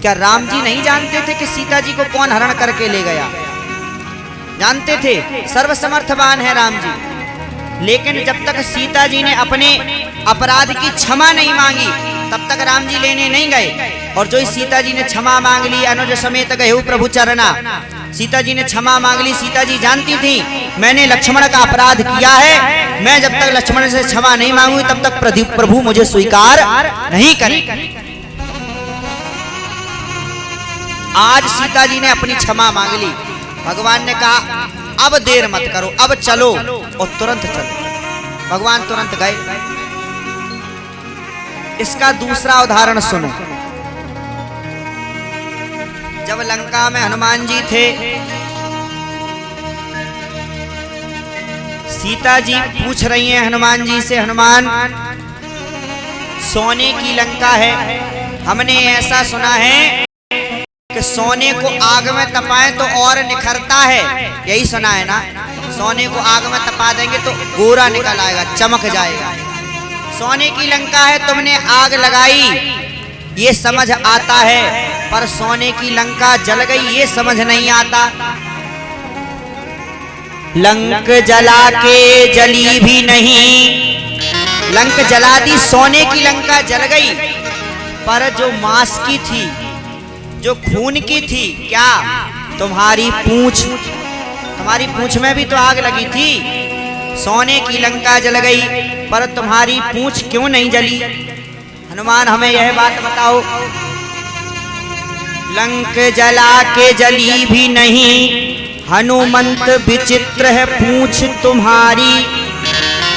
क्या राम जी नहीं जानते थे कि सीता जी को कौन हरण करके ले गया? जानते थे, सर्वसमर्थवान है राम जी। लेकिन जब तक सीता जी ने अपने अपराध की क्षमा नहीं मांगी तब तक राम जी लेने नहीं गए। और जो सीता जी ने क्षमा मांग ली, अनुज समेत गहु प्रभु चरना, सीता जी ने क्षमा मांग ली। सीता जी जानती थी मैंने लक्ष्मण का अपराध किया है, मैं जब तक लक्ष्मण से क्षमा नहीं मांगूंगी तब तक प्रभु मुझे स्वीकार नहीं करेंगे। आज सीता जी ने अपनी क्षमा मांग ली। भगवान ने कहा अब देर मत करो, अब चलो, और तुरंत चलो। भगवान तुरंत गए। इसका दूसरा उदाहरण सुनो। जब लंका में हनुमान जी थे, सीता जी पूछ रही हैं हनुमान जी से, हनुमान सोने की लंका है, हमने ऐसा सुना है कि सोने को आग में तपाएं तो और निखरता है, यही सुना है ना? सोने को आग में तपा देंगे तो गोरा निकल आएगा, चमक जाएगा। सोने की लंका है, तुमने आग लगाई ये समझ आता है, पर सोने की लंका जल गई ये समझ नहीं आता। लंक जला के जली भी नहीं, लंक जला दी, सोने की लंका जल गई, पर जो मांस की थी, जो खून की थी, क्या तुम्हारी पूंछ, तुम्हारी पूंछ में भी तो आग लगी थी। सोने की लंका जल गई पर तुम्हारी पूंछ क्यों नहीं जली? हनुमान हमें यह बात बताओ। लंक जला के जली भी नहीं, हनुमंत विचित्र है पूंछ तुम्हारी।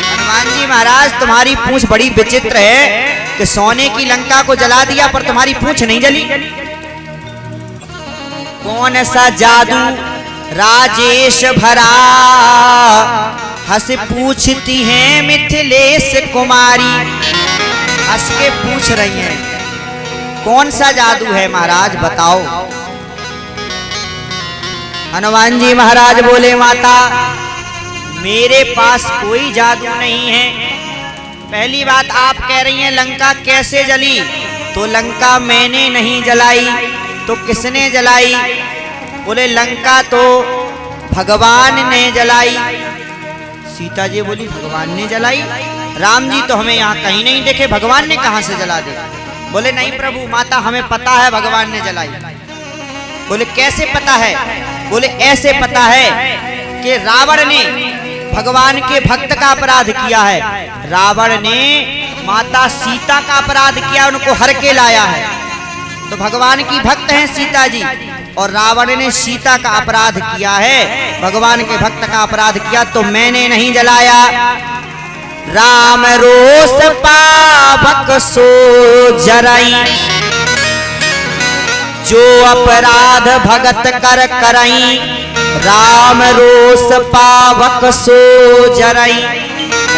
हनुमान जी महाराज तुम्हारी पूंछ बड़ी विचित्र है कि सोने की लंका को जला दिया पर तुम्हारी पूंछ नहीं जली। कौन सा जादू राजेश भरा, हंस पूछती हैं मिथिलेश कुमारी। हंस के पूछ रही हैं कौन सा जादू है महाराज बताओ। हनुमान जी महाराज बोले माता मेरे पास कोई जादू नहीं है। पहली बात आप कह रही हैं लंका कैसे जली, तो लंका मैंने नहीं जलाई, तो किसने जलाई? बोले लंका तो भगवान ने जलाई। सीता जी बोली भगवान ने जलाई? राम जी तो हमें यहाँ कहीं नहीं देखे, भगवान ने कहाँ से जला दे? बोले नहीं प्रभु माता हमें पता है भगवान ने जलाई। बोले कैसे पता है? बोले ऐसे पता है कि रावण ने भगवान के भक्त का अपराध किया है। रावण ने माता सीता का अपराध किया, उनको हर के लाया है। तो भगवान की भक्त हैं सीता जी, और रावण ने सीता का अपराध किया है, भगवान के भक्त का अपराध किया, तो मैंने नहीं जलाया। राम रोष पावक सो जराई, जो अपराध भगत कर करई। राम रोष पावक सो जराई,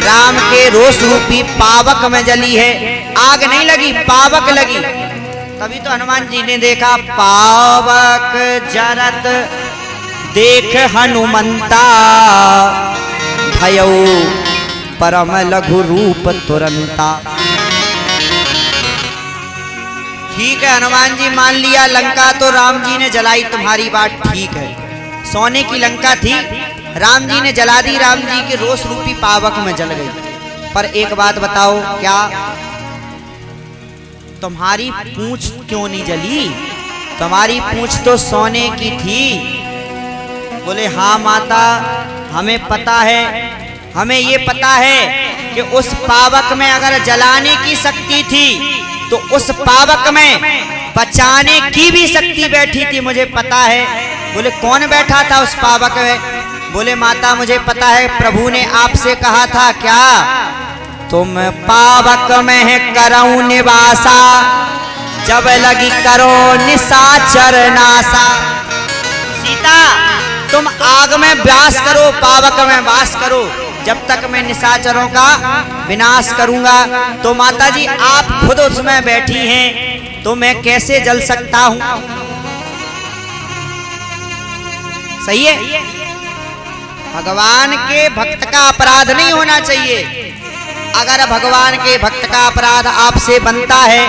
राम के रोष रूपी पावक में जली है, आग नहीं लगी पावक लगी। तभी तो हनुमान जी ने देखा पावक जरत देख हनुमंता, भयौ परम लघु रूप तुरंता। ठीक है हनुमान जी मान लिया लंका तो राम जी ने जलाई, तुम्हारी बात ठीक है। सोने की लंका थी, राम जी ने जला दी, राम जी के रोष रूपी पावक में जल गई। पर एक बात बताओ, क्या तुम्हारी पूंछ क्यों नहीं जली? तुम्हारी पूंछ तो सोने की थी। बोले हाँ माता हमें पता है, हमें ये पता है कि उस पावक में अगर जलाने की शक्ति थी तो उस पावक में बचाने की भी शक्ति बैठी थी, मुझे पता है। बोले कौन बैठा था उस पावक में? बोले माता मुझे पता है, प्रभु ने आपसे कहा था क्या, तुम पावक में करो निवासा, जब लगी करो निशाचर नासा। सीता तुम आग में वास करो, पावक में वास करो, जब तक मैं निशाचरों का विनाश करूंगा। तो माता जी आप खुद उसमें बैठी हैं, तो मैं कैसे जल सकता हूं? सही है, भगवान के भक्त का अपराध नहीं होना चाहिए। अगर भगवान के भक्त का अपराध आपसे बनता है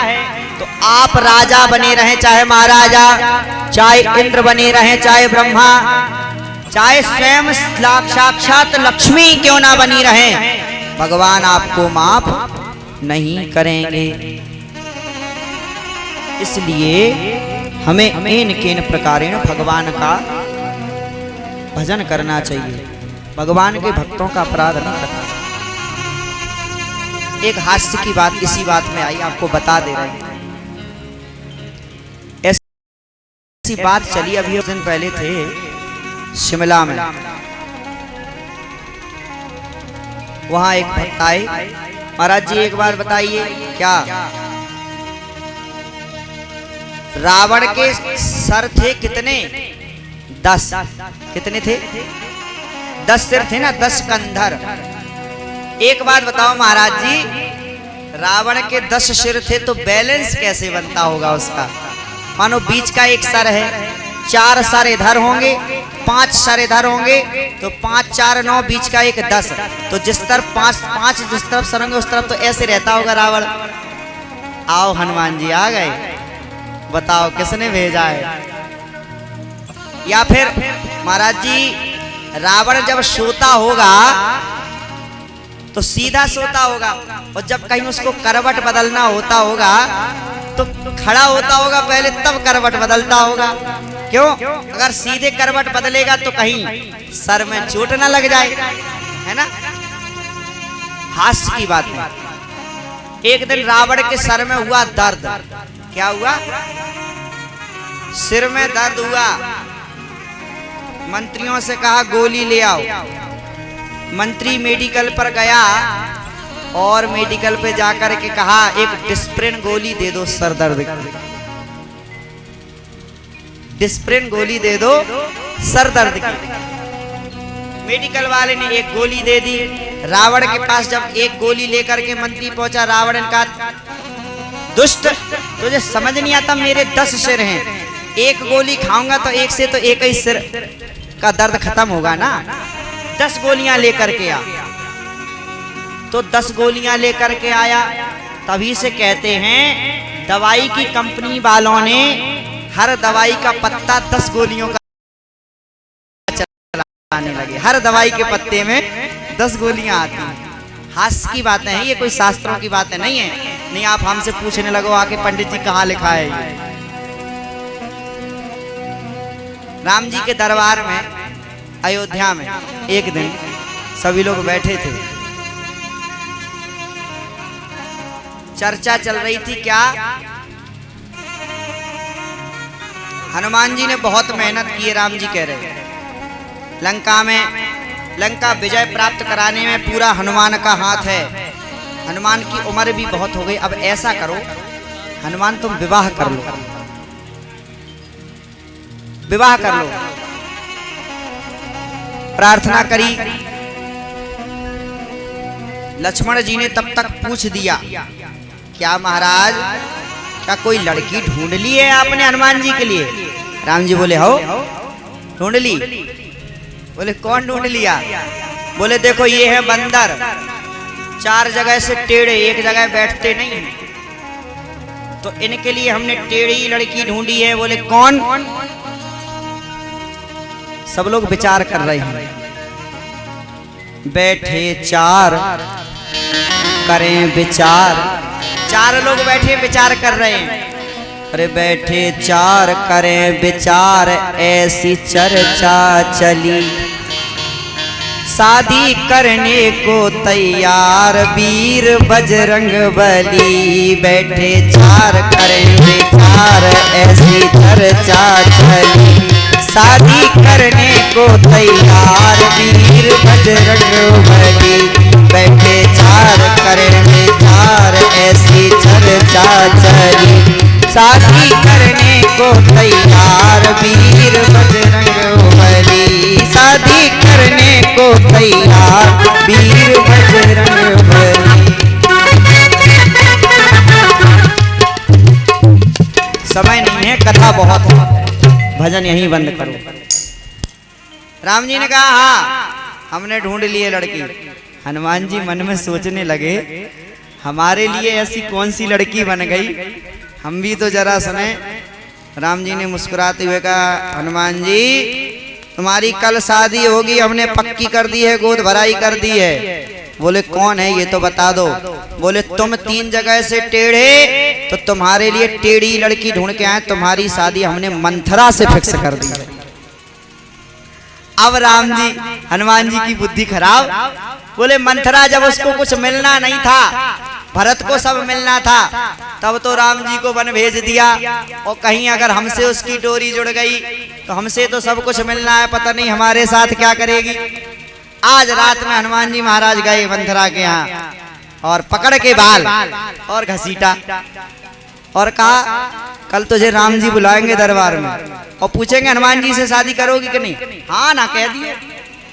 तो आप राजा बने रहें, चाहे महाराजा, चाहे इंद्र बने रहें, चाहे ब्रह्मा, चाहे स्वयं साक्षात लक्ष्मी क्यों ना बनी रहें, भगवान आपको माफ नहीं करेंगे। इसलिए हमें इन किन प्रकारेण भगवान का भजन करना चाहिए, भगवान के भक्तों का अपराध नहीं करना चाहिए। एक हास्य की बात इसी बात में आई, आपको बता दे रहे हैं। ऐसी बात चली अभी कुछ दिन पहले थे शिमला में, वहां एक भक्त आए, महाराज जी एक बार बताइए क्या रावण के सर थे कितने? 10। कितने थे? 10 सिर थे ना, 10 कंधर। एक बात बताओ महाराज जी, रावण के 10 सिर थे तो बैलेंस कैसे बनता होगा उसका? मानो बीच का एक सर है, 4 सर इधर होंगे, 5 सर इधर होंगे, तो 5 4 9, बीच का एक 10, तो जिस तरफ 5 जिस तरफ सर होंगे उस तरफ तो ऐसे रहता होगा रावण। आओ हनुमान जी आ गए, बताओ किसने भेजा है? या फिर महाराज जी रावण जब सोता होगा तो सीधा सोता होगा, और जब कहीं उसको करवट बदलना होता होगा तो खड़ा होता होगा पहले, तब करवट बदलता होगा। क्यों? अगर सीधे करवट बदलेगा तो कहीं सर में चोट ना लग जाए, है ना? हास्य की बात है। एक दिन रावण के सर में हुआ दर्द। क्या हुआ? सिर में दर्द हुआ। मंत्रियों से कहा गोली ले आओ। मंत्री मेडिकल पर गया और मेडिकल पे जाकर के कहा एक डिस्प्रिन गोली दे दो सर दर्द की, डिस्प्रिन गोली दे दो सर दर्द की। मेडिकल वाले ने एक गोली दे दी। रावण के पास जब एक गोली लेकर के मंत्री पहुंचा, रावण ने कहा दुष्ट तुझे समझ नहीं आता मेरे 10 सिर हैं, एक गोली खाऊंगा तो एक से तो एक ही सिर का दर्द खत्म होगा ना। 10 गोलियां लेकर के आ, तो 10 गोलियां लेकर के आया। तभी से कहते हैं दवाई की कंपनी वालों ने हर दवाई का पत्ता 10 गोलियों का चलाने लगे। हर दवाई के पत्ते में 10 गोलियां आती हैं। हास्य की बातें हैं, ये कोई शास्त्रों की बातें नहीं है। नहीं आप हमसे पूछने लगो आके पंडित जी कहाँ लिखा है ये। राम जी के दरबार में अयोध्या में एक दिन सभी लोग बैठे थे, चर्चा चल रही थी। क्या? हनुमान जी ने बहुत मेहनत की है, राम जी कह रहे लंका में लंका विजय प्राप्त कराने में पूरा हनुमान का हाथ है। हनुमान की उम्र भी बहुत हो गई। अब ऐसा करो हनुमान तुम विवाह कर लो, विवाह कर लो। प्रार्थना करी। लक्ष्मण जी ने तब तक पूछ दिया, क्या महाराज क्या कोई लड़की ढूंढ ली है आपने हनुमान जी के लिए? राम जी बोले हो ढूंढ ली। बोले कौन ढूंढ लिया? बोले देखो ये है बंदर, 4 जगह से टेढ़े, एक जगह बैठते नहीं हैं, तो इनके लिए हमने टेढ़ी लड़की ढूंढी है। बोले कौन? सब लोग विचार कर रहे हैं। बैठे 4 करें विचार, 4 लोग बैठे विचार कर रहे हैं। अरे बैठे 4 करें विचार, ऐसी चर्चा चली, शादी करने को तैयार वीर बजरंग बली। बैठे 4 करें विचार, ऐसी चर्चा चली, शादी करने को तैयार वीर बजरंग बली। बैठे 4 करें विचार, ऐसी चर्चा चली, शादी करने को तैयार वीर बजरंग बली। शादी करने को तैयार वीर बजरंग बली। समय नहीं है, कथा बहुत है, भजन यहीं बंद करो। राम जी ने कहा हाँ हमने ढूंढ ली है लड़की। हनुमान जी मन में सोचने लगे हमारे लिए ऐसी कौन सी लड़की बन गई, हम भी तो जरा सुने। राम जी ने मुस्कुराते हुए कहा हनुमान जी तुम्हारी कल शादी होगी, हमने पक्की कर दी है, गोद भराई कर दी है। बोले कौन है ये तो बता दो। बोले तुम 3 जगह से टेढ़े, तो तुम्हारे लिए टेढ़ी लड़की ढूंढ के आए, तुम्हारी शादी हमने मंथरा से फिक्स कर दी है। अब राम जी हनुमान जी की बुद्धि खराब। बोले मंथरा जब उसको कुछ मिलना नहीं था, भरत को सब मिलना था, तब तो राम जी को वन भेज दिया। और कहीं अगर हमसे उसकी डोरी जुड़ गई तो हमसे तो सब कुछ मिलना है, पता नहीं हमारे साथ क्या करेगी। आज रात में हनुमान जी महाराज गए मंथरा के यहाँ और पकड़ के बाल और घसीटा और कहा कल तुझे राम जी बुलाएंगे दरबार में और पूछेंगे हनुमान जी से शादी करोगी कि नहीं? हाँ ना कह दी,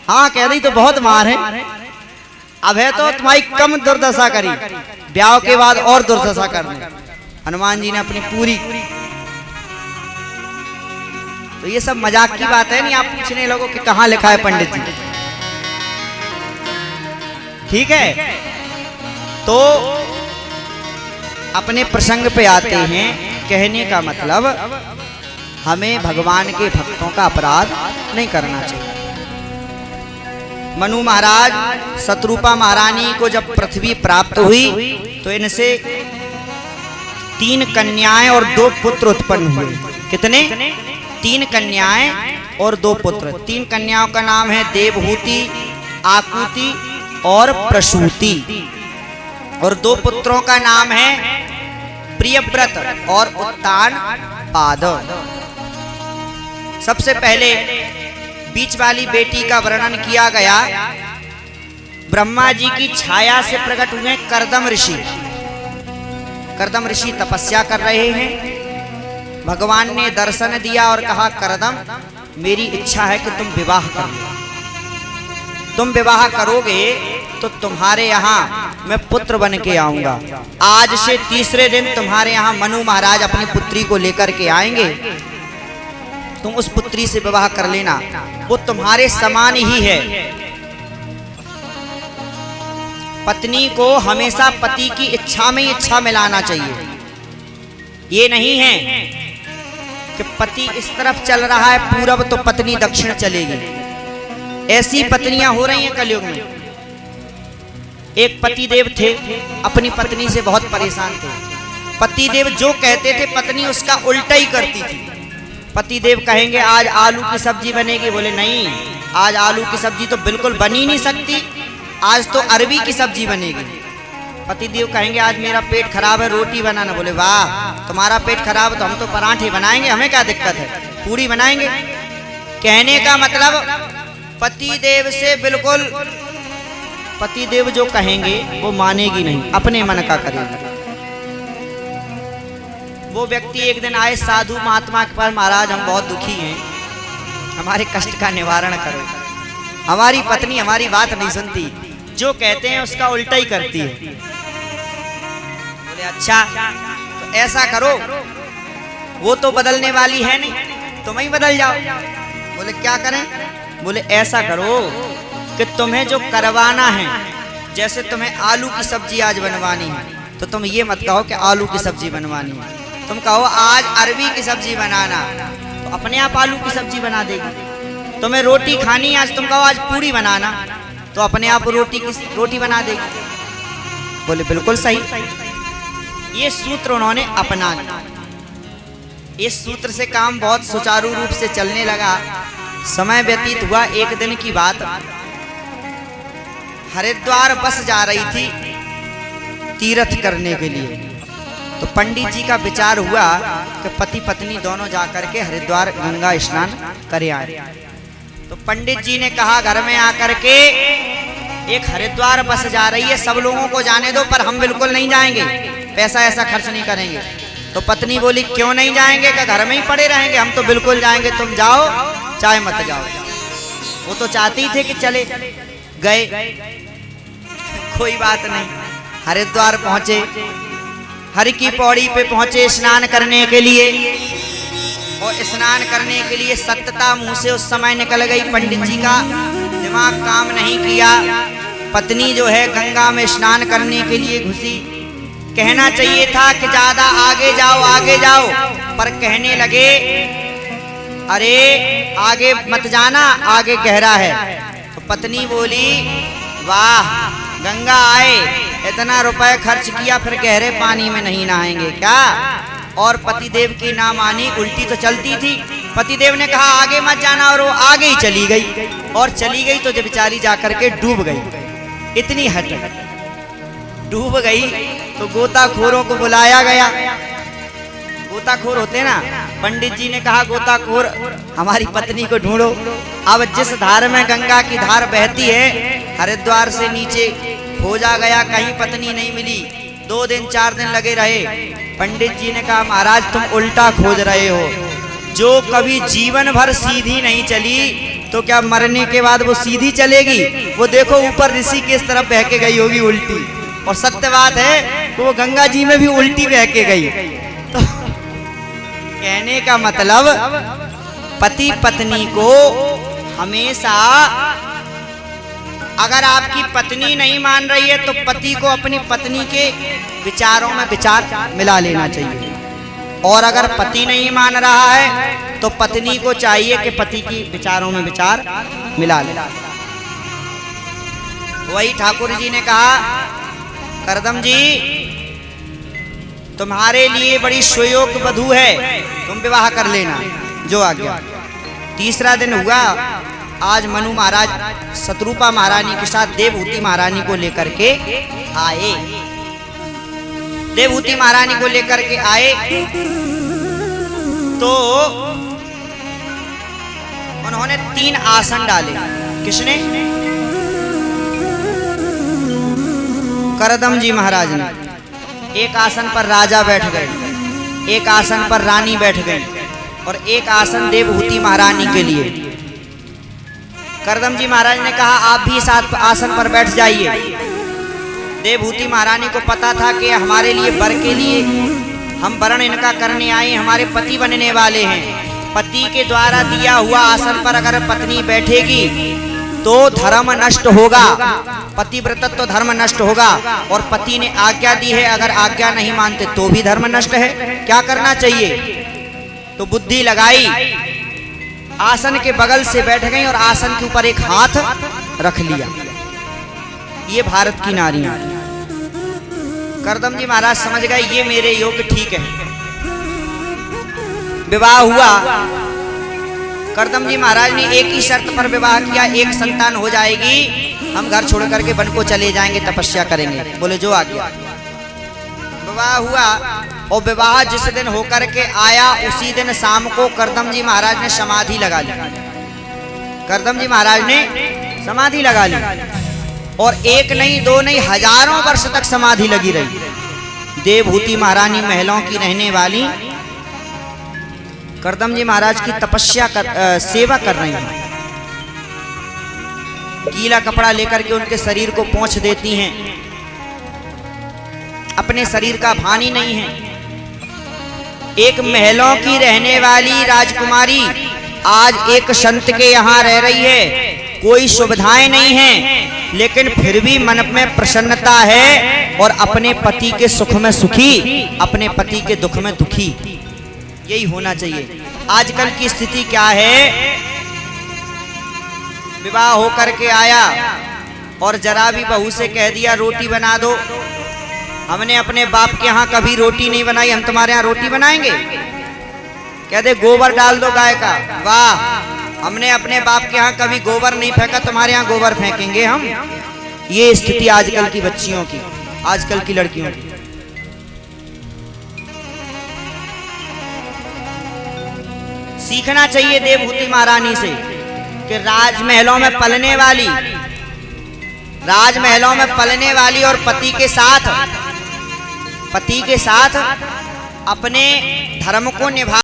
हाँ कह दी तो बहुत मार है। अब है तो तुम्हारी कम दुर्दशा करी, ब्याह के बाद और दुर्दशा करनी। हनुमान जी ने अपनी पूरी, तो ये सब मजाक की बात है नहीं। आप पूछने लोगों कि कहाँ लिखा है पंडित जी, ठीक है। तो अपने प्रसंग पे आते हैं। कहने का मतलब हमें भगवान के भक्तों का अपराध नहीं करना चाहिए। मनु महाराज शत्रुपा महारानी को जब पृथ्वी प्राप्त हुई तो इनसे 3 कन्याएं और 2 पुत्र उत्पन्न हुए। कितने? 3 कन्याएं और 2 पुत्र। 3 कन्याओं का नाम है देवहूति, आकुति और प्रसूति, और 2 पुत्रों का नाम है प्रियव्रत और उत्तान पाद। सबसे पहले बीच वाली बेटी का वर्णन किया गया। ब्रह्मा जी की छाया से प्रकट हुए करदम ऋषि। करदम ऋषि तपस्या कर रहे हैं। भगवान ने दर्शन दिया और कहा करदम मेरी इच्छा है कि तुम विवाह करो। तुम विवाह करोगे तो तुम्हारे यहाँ मैं पुत्र बन के आऊंगा। आज से तीसरे दिन तुम्हारे यहाँ मनु महाराज अपनी पुत्री को लेकर के आएंगे तुम उस पुत्री से विवाह कर लेना, वो तुम्हारे समान ही है। पत्नी को हमेशा पति की इच्छा में इच्छा मिलाना चाहिए। ये नहीं है कि पति इस तरफ चल रहा है पूरब तो पत्नी दक्षिण चलेगी। ऐसी पत्नियां हो रही हैं कलयुग में। एक पतिदेव थे, अपनी पत्नी से बहुत परेशान थे। पतिदेव जो कहते थे पत्नी उसका उल्टा ही करती थी। पतिदेव कहेंगे आज आलू की सब्जी बनेगी, बोले नहीं आज आलू की सब्जी तो बिल्कुल बन ही नहीं सकती, आज तो अरबी की सब्जी बनेगी। पतिदेव कहेंगे आज मेरा पेट खराब है, रोटी बनाना, बोले वाह तुम्हारा पेट खराब है तो हम तो पराठे बनाएंगे, हमें क्या दिक्कत है, पूरी बनाएंगे। कहने का मतलब पतिदेव से बिल्कुल, पतिदेव जो कहेंगे वो मानेगी नहीं, अपने मन का करेगी। वो व्यक्ति एक दिन आए साधु महात्मा के पास, महाराज हम बहुत दुखी हैं, हमारे कष्ट का निवारण करो। हमारी पत्नी हमारी बात नहीं सुनती, जो कहते हैं उसका उल्टा ही करती है। बोले अच्छा तो ऐसा करो, वो तो बदलने वाली है नहीं, तुम ही बदल जाओ। बोले क्या करें? बोले ऐसा करो कि तुम्हें जो करवाना है, जैसे तुम्हें आलू की सब्जी आज बनवानी है तो तुम ये मत कहो कि आलू की सब्जी बनवानी है, तुम कहो आज अरबी की सब्जी बनाना, तो अपने आप आलू की सब्जी बना देगी। तुम्हें रोटी खानी आज, तुम कहो आज पूरी बनाना, तो अपने आप रोटी बना देगी। बोले बिल्कुल सही। ये सूत्र उन्होंने अपना लिया। इस सूत्र से काम बहुत सुचारू रूप से चलने लगा। समय व्यतीत हुआ। एक दिन की बात, हरिद्वार बस जा रही थी तीर्थ करने के लिए, तो पंडित जी का विचार हुआ कि पति पत्नी दोनों जाकर के हरिद्वार गंगा स्नान करे आए। तो पंडित जी ने कहा घर में आकर के एक हरिद्वार बस जा रही है, सब लोगों को जाने दो पर हम बिल्कुल नहीं जाएंगे, पैसा ऐसा खर्च नहीं करेंगे। तो पत्नी बोली क्यों नहीं जाएंगे, कि घर में ही पड़े रहेंगे, हम तो बिल्कुल जाएंगे, तुम जाओ चाहे मत जाओ। वो तो चाहते ही थे कि चले गए। कोई बात नहीं, हरिद्वार पहुंचे, हरि की पौड़ी पे पहुंचे स्नान करने के लिए। और स्नान करने के लिए सत्यता मुंह से उस समय निकल गई। पंडित जी का दिमाग काम नहीं किया। पत्नी जो है गंगा में स्नान करने के लिए घुसी। कहना चाहिए था कि ज्यादा आगे जाओ, पर कहने लगे अरे आगे मत जाना, आगे गहरा है। तो पत्नी बोली वाह गंगा आए, इतना रुपए खर्च किया फिर गहरे पानी में नहीं नहाएंगे क्या? और पतिदेव की ना मानी, उल्टी तो चलती थी। पतिदेव ने कहा आगे मत जाना, और वो आगे ही चली गई। और चली गई तो जब बेचारी जाकर के डूब गई। इतनी हट डूब गई तो गोताखोरों को बुलाया गया। गोताखोर होते ना, पंडित जी ने कहा गोताखोर हमारी पत्नी को ढूंढो। अब जिस धार में गंगा की धार बहती है, हरिद्वार से नीचे खोजा गया, कहीं पत्नी नहीं मिली। 2 दिन 4 दिन लगे रहे। पंडित जी ने कहा महाराज तुम उल्टा खोज रहे हो। जो कभी जीवन भर सीधी नहीं चली तो क्या मरने के बाद वो सीधी चलेगी? वो देखो ऊपर ऋषि किस तरफ बह के गई होगी उल्टी। और सत्य बात है कि वो गंगा जी में भी उल्टी बह के गई। तो कहने का मतलब पति पत्नी को हमेशा, अगर आपकी पत्नी नहीं मान रही है तो पति को अपनी पत्नी के विचारों में विचार मिला लेना चाहिए। और अगर पति नहीं मान रहा है तो पत्नी को चाहिए कि पति की विचारों में विचार मिला ले। वही ठाकुर जी ने कहा करदम जी तुम्हारे लिए बड़ी सुयोग्य वधू है, तुम विवाह कर लेना जो आज्ञा। तीसरा दिन हुआ। आज मनु महाराज शत्रुपा महारानी के साथ देवहूति महारानी को लेकर के आए। देवहूति महारानी को लेकर के आए तो उन्होंने 3 आसन डाले। किसने? करदम जी महाराज ने। एक आसन पर राजा बैठ गए, एक आसन पर रानी बैठ गई, और एक आसन देवहूति महारानी के लिए। करदम जी महाराज ने कहा आप भी इस आसन पर बैठ जाइए। देवहूति महारानी को पता था कि हमारे लिए वर के लिए हम वर्ण इनका करने आए, हमारे पति बनने वाले हैं, पति के द्वारा दिया हुआ आसन पर अगर पत्नी बैठेगी तो धर्म नष्ट होगा, पतिव्रतत्व धर्म नष्ट होगा। और पति ने आज्ञा दी है, अगर आज्ञा नहीं मानते तो भी धर्म नष्ट है। क्या करना चाहिए? तो बुद्धि लगाई, आसन के बगल से बैठ गई और आसन के ऊपर एक हाथ रख लिया। ये भारत की नारियां। करदम जी महाराज समझ गए ये मेरे योग्य ठीक है। विवाह हुआ, करदम जी महाराज ने एक ही शर्त पर विवाह किया, एक संतान हो जाएगी, हम घर छोड़ करके वन को चले जाएंगे, तपस्या करेंगे। बोले जो आ गया। विवाह हुआ और विवाह जिस दिन होकर के आया उसी दिन शाम को करदम जी महाराज ने समाधि लगा ली। करदम जी महाराज ने समाधि लगा ली और एक नहीं दो नहीं हजारों वर्ष तक समाधि लगी रही। देवभूति महारानी महलों की रहने वाली करदम जी महाराज की सेवा कर रही हैं। गीला कपड़ा लेकर के उनके शरीर को पोंछ देती हैं, अपने शरीर का भान ही नहीं है। एक महलों की रहने वाली राजकुमारी आज एक संत के यहाँ रह रही है, कोई सुविधाएं नहीं है, लेकिन फिर भी मन में प्रसन्नता है और अपने पति के सुख में सुखी, अपने पति के दुख में दुखी। यही होना चाहिए। आजकल की स्थिति क्या है? विवाह होकर के आया और जरा भी बहू से कह दिया रोटी बना दो। हमने अपने बाप के यहाँ कभी रोटी नहीं बनाई, हम तुम्हारे यहाँ रोटी बनाएंगे। कहते गोबर डाल दो गाय का, वाह, हमने अपने बाप के यहाँ कभी गोबर नहीं फेंका, तुम्हारे यहाँ गोबर फेंकेंगे हम। ये स्थिति आजकल की बच्चियों की, आजकल की लड़कियों की। सीखना चाहिए देवभूति महारानी से कि राजमहलों में पलने वाली और पति के साथ अपने धर्म को निभा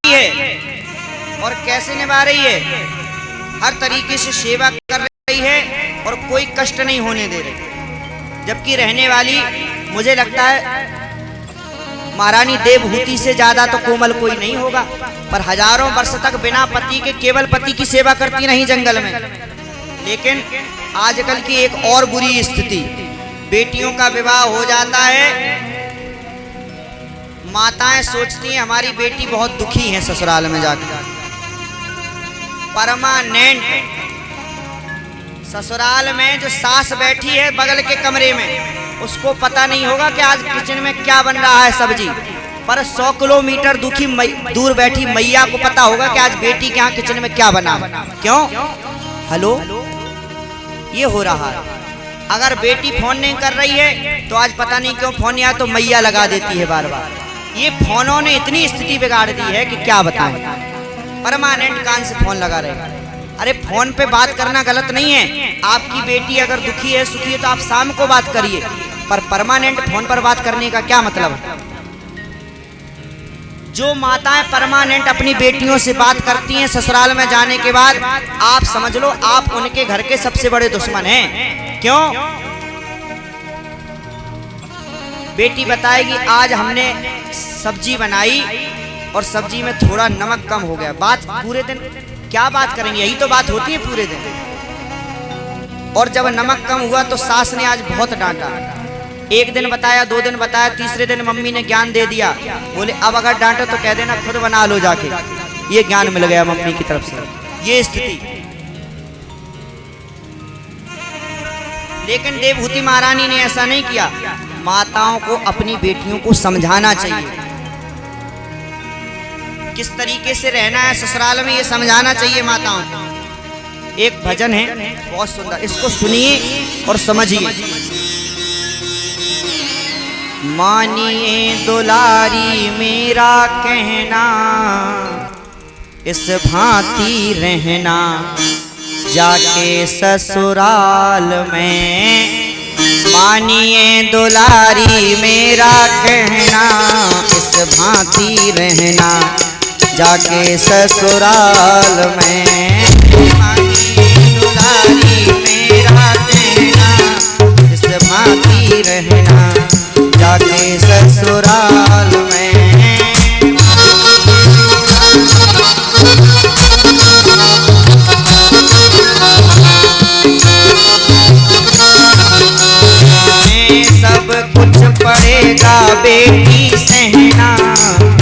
है और कैसे निभा रही है, हर तरीके से सेवा कर रही है और कोई कष्ट नहीं होने दे रही। जबकि रहने वाली, मुझे लगता है महारानी देवभूति से ज्यादा तो कोमल कोई नहीं होगा, पर हजारों वर्ष तक बिना पति के केवल पति की सेवा करती रही जंगल में। लेकिन आजकल की एक और बुरी स्थिति, बेटियों का विवाह हो जाता है, माताएं सोचती हैं हमारी बेटी बहुत दुखी है ससुराल में जाकर। परमानेंट ससुराल में जो सास बैठी है बगल के कमरे में, उसको पता नहीं होगा कि आज किचन में क्या बन रहा है सब्जी, पर 100 किलोमीटर दूर बैठी मैया को पता होगा कि आज बेटी के यहाँ किचन में क्या बना है। क्यों? हेलो, ये हो रहा है। अगर बेटी फोन नहीं कर रही है तो आज पता नहीं क्यों फोन आया तो मैया लगा देती है बार बार। ये फोनों ने इतनी स्थिति बिगाड़ दी है कि क्या बताएं। परमानेंट कान से फोन लगा रहे। अरे फोन पे बात करना गलत नहीं है, आपकी बेटी अगर दुखी है सुखी है तो आप शाम को बात करिए, पर परमानेंट फोन पर बात करने का क्या मतलब? जो माताएं परमानेंट अपनी बेटियों से बात करती हैं ससुराल में जाने के बाद, आप समझ लो आप उनके घर के सबसे बड़े दुश्मन हैं। क्यों? बेटी बताएगी आज हमने सब्जी बनाई और सब्जी में थोड़ा नमक कम हो गया। बात पूरे दिन क्या बात करेंगे, यही तो बात होती है पूरे दिन। और जब नमक कम हुआ तो सास ने आज बहुत डांटा। एक दिन बताया, 2 दिन बताया, तीसरे दिन मम्मी ने ज्ञान दे दिया, बोले अब अगर डांटो तो कह देना खुद बना लो जाके। ये ज्ञान मिल गया मम्मी की तरफ से। ये स्थिति। लेकिन देवभूति महारानी ने ऐसा नहीं किया। माताओं को अपनी बेटियों को समझाना चाहिए किस तरीके से रहना है ससुराल में, ये समझाना चाहिए माताओं को। एक भजन है बहुत सुंदर, इसको सुनिए और समझिए। मानिए दुलारी मेरा कहना, इस भांति रहना, जाके ससुराल में मानिए दुलारी मेरा कहना, इस भांति रहना। जाके ससुराल में मानिए दुलारी मेरा कहना, इस भांति रहना। जाके ससुराल में सब कुछ पड़ेगा बेटी सहना,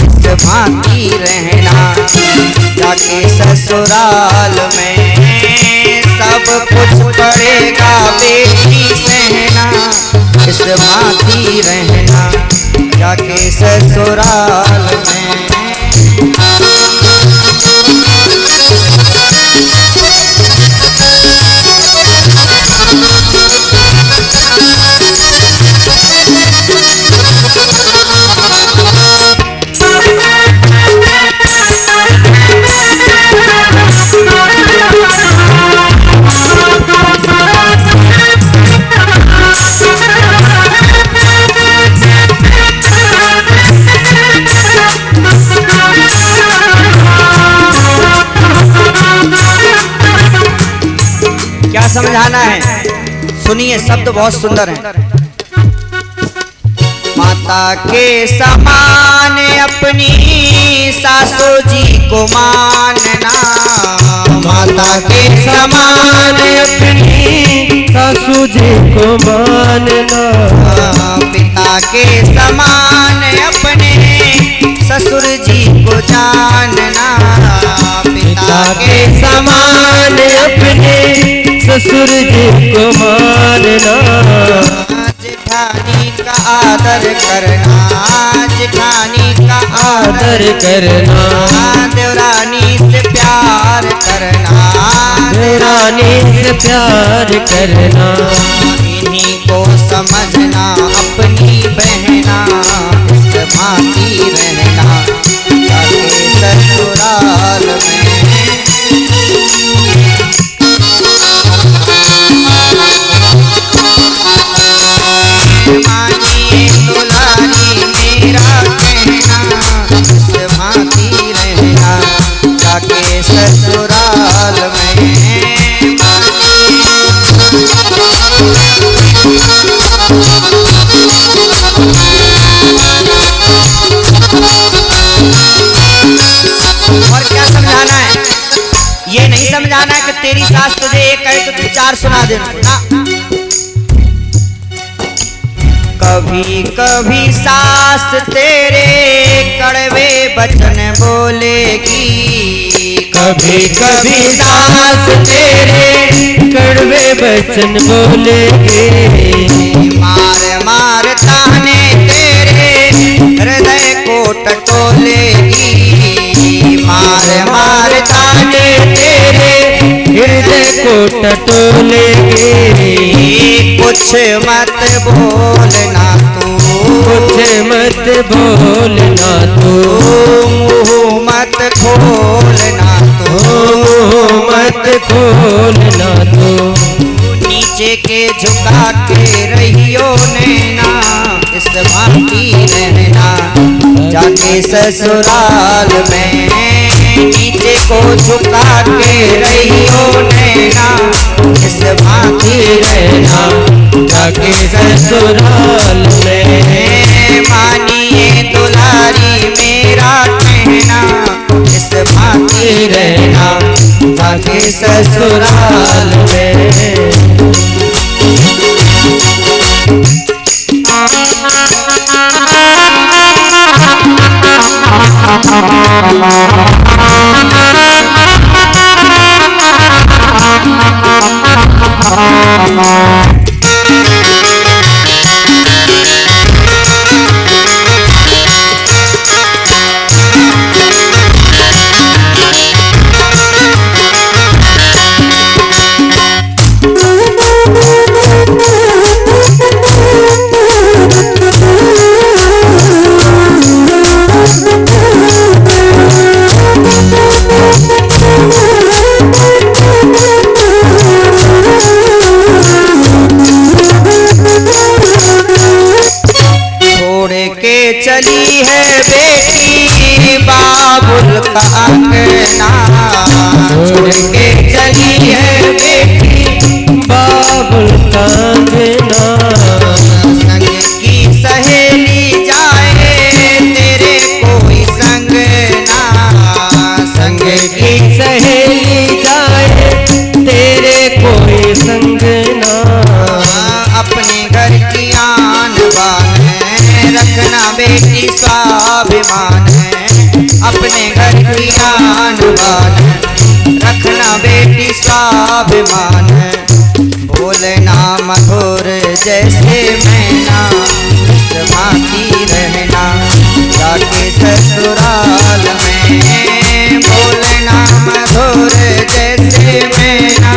इस भांति रहना। जाके ससुराल में सब कुछ पड़ेगा बेटी सहना, इस भांति रहना। जाके ससुराल में क्या समझाना है? सुनिए, शब्द बहुत सुंदर हैं। माता के समान अपनी सासू जी को मानना, माता के समान अपनी सासू जी को मानना। पिता के समान अपने ससुर जी को जानना। पिता के समान अपने ससुर जी को मानना। जेठानी का आदर करना, जेठानी का आदर करना। देवरानी से प्यार करना, देवरानी से प्यार करना। इन्हीं को समझना अपनी बहना, इस भांति रहना। जाके ससुराल में मानिए दुलारी मेरा कहना, इस भांति रहना। जाके ससुराल में और क्या समझाना है? ये नहीं समझाना कि तेरी सास तुझे एक कहे तो तू चार सुना दे ना। कभी कभी सास तेरे कड़वे वचन बोलेगी, कभी कभी सास तेरे कड़वे वचन बोलेगी। मार मार ताने तेरे हृदय को टटोलेगी। मार मार ताने तेरे हृदय को टटोलेगी। कुछ मत बोलना तू, कुछ मत बोलना तू। मुँह मत खोलना तू, मुँह मत खोलना तू। नीचे के झुका के रहियो नैना, इस भांति रहना। जाके ससुराल में नीचे को झुका के रहियो नैना, इस भांति रहना। जाके ससुराल में मानिए दुलारी मेरा कहना, इस भांति रहना। जाके ससुराल में बेटी बाबुल का अंगना, छोड़ के चली है बेटी बाबुल का अंगना। संग की सहेली जाए तेरे कोई संग ना, संग की सहेली जाए तेरे कोई संग ना। अपने घर की आन बान है, रखना बेटी स्वाभिमान है। अपने घर की आन बान है, रखना बेटी स्वाभिमान है। बोलना मधुर जैसे मैना, भाती रहना जाके ससुराल में। बोलना मधुर जैसे मैना,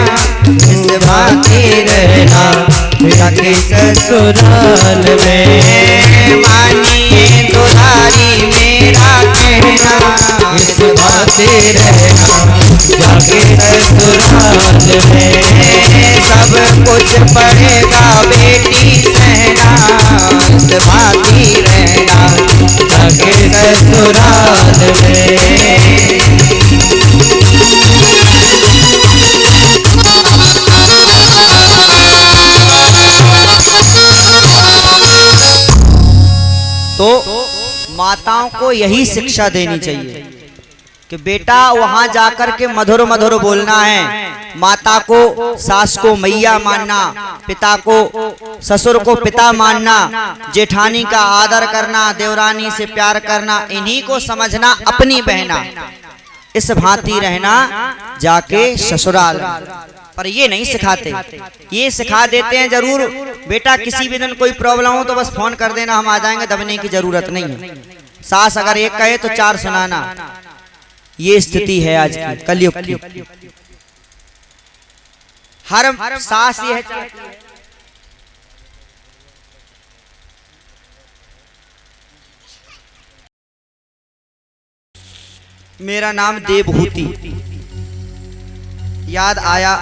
भाती रहना जाके ससुराल में। मानिए दुलारी मेरा कहना, इस बाते रहना जाके ससुराल में। सब कुछ पड़ेगा बेटी सहना, इस भाती रहना जाके ससुराल में। तो माताओं को यही शिक्षा देनी चाहिए कि बेटा वहां जाकर के मधुर मधुर बोलना है। माता को, सास को मैया मानना, पिता को, ससुर को पिता मानना, जेठानी का आदर करना, देवरानी से प्यार करना, इन्हीं को समझना अपनी बहना। इस भांति रहना जाके ससुराल। पर ये नहीं सिखाते, ये सिखा देते हैं जरूर बेटा किसी भी दिन कोई प्रॉब्लम हो तो बस फोन कर देना, हम आ जाएंगे, दबने की जरूरत नहीं है। सास अगर एक कहे तो चार सुनाना, ये स्थिति है आज की कलयुग की। हर सास ये चाहती है मेरा नाम देवभूति, याद आया,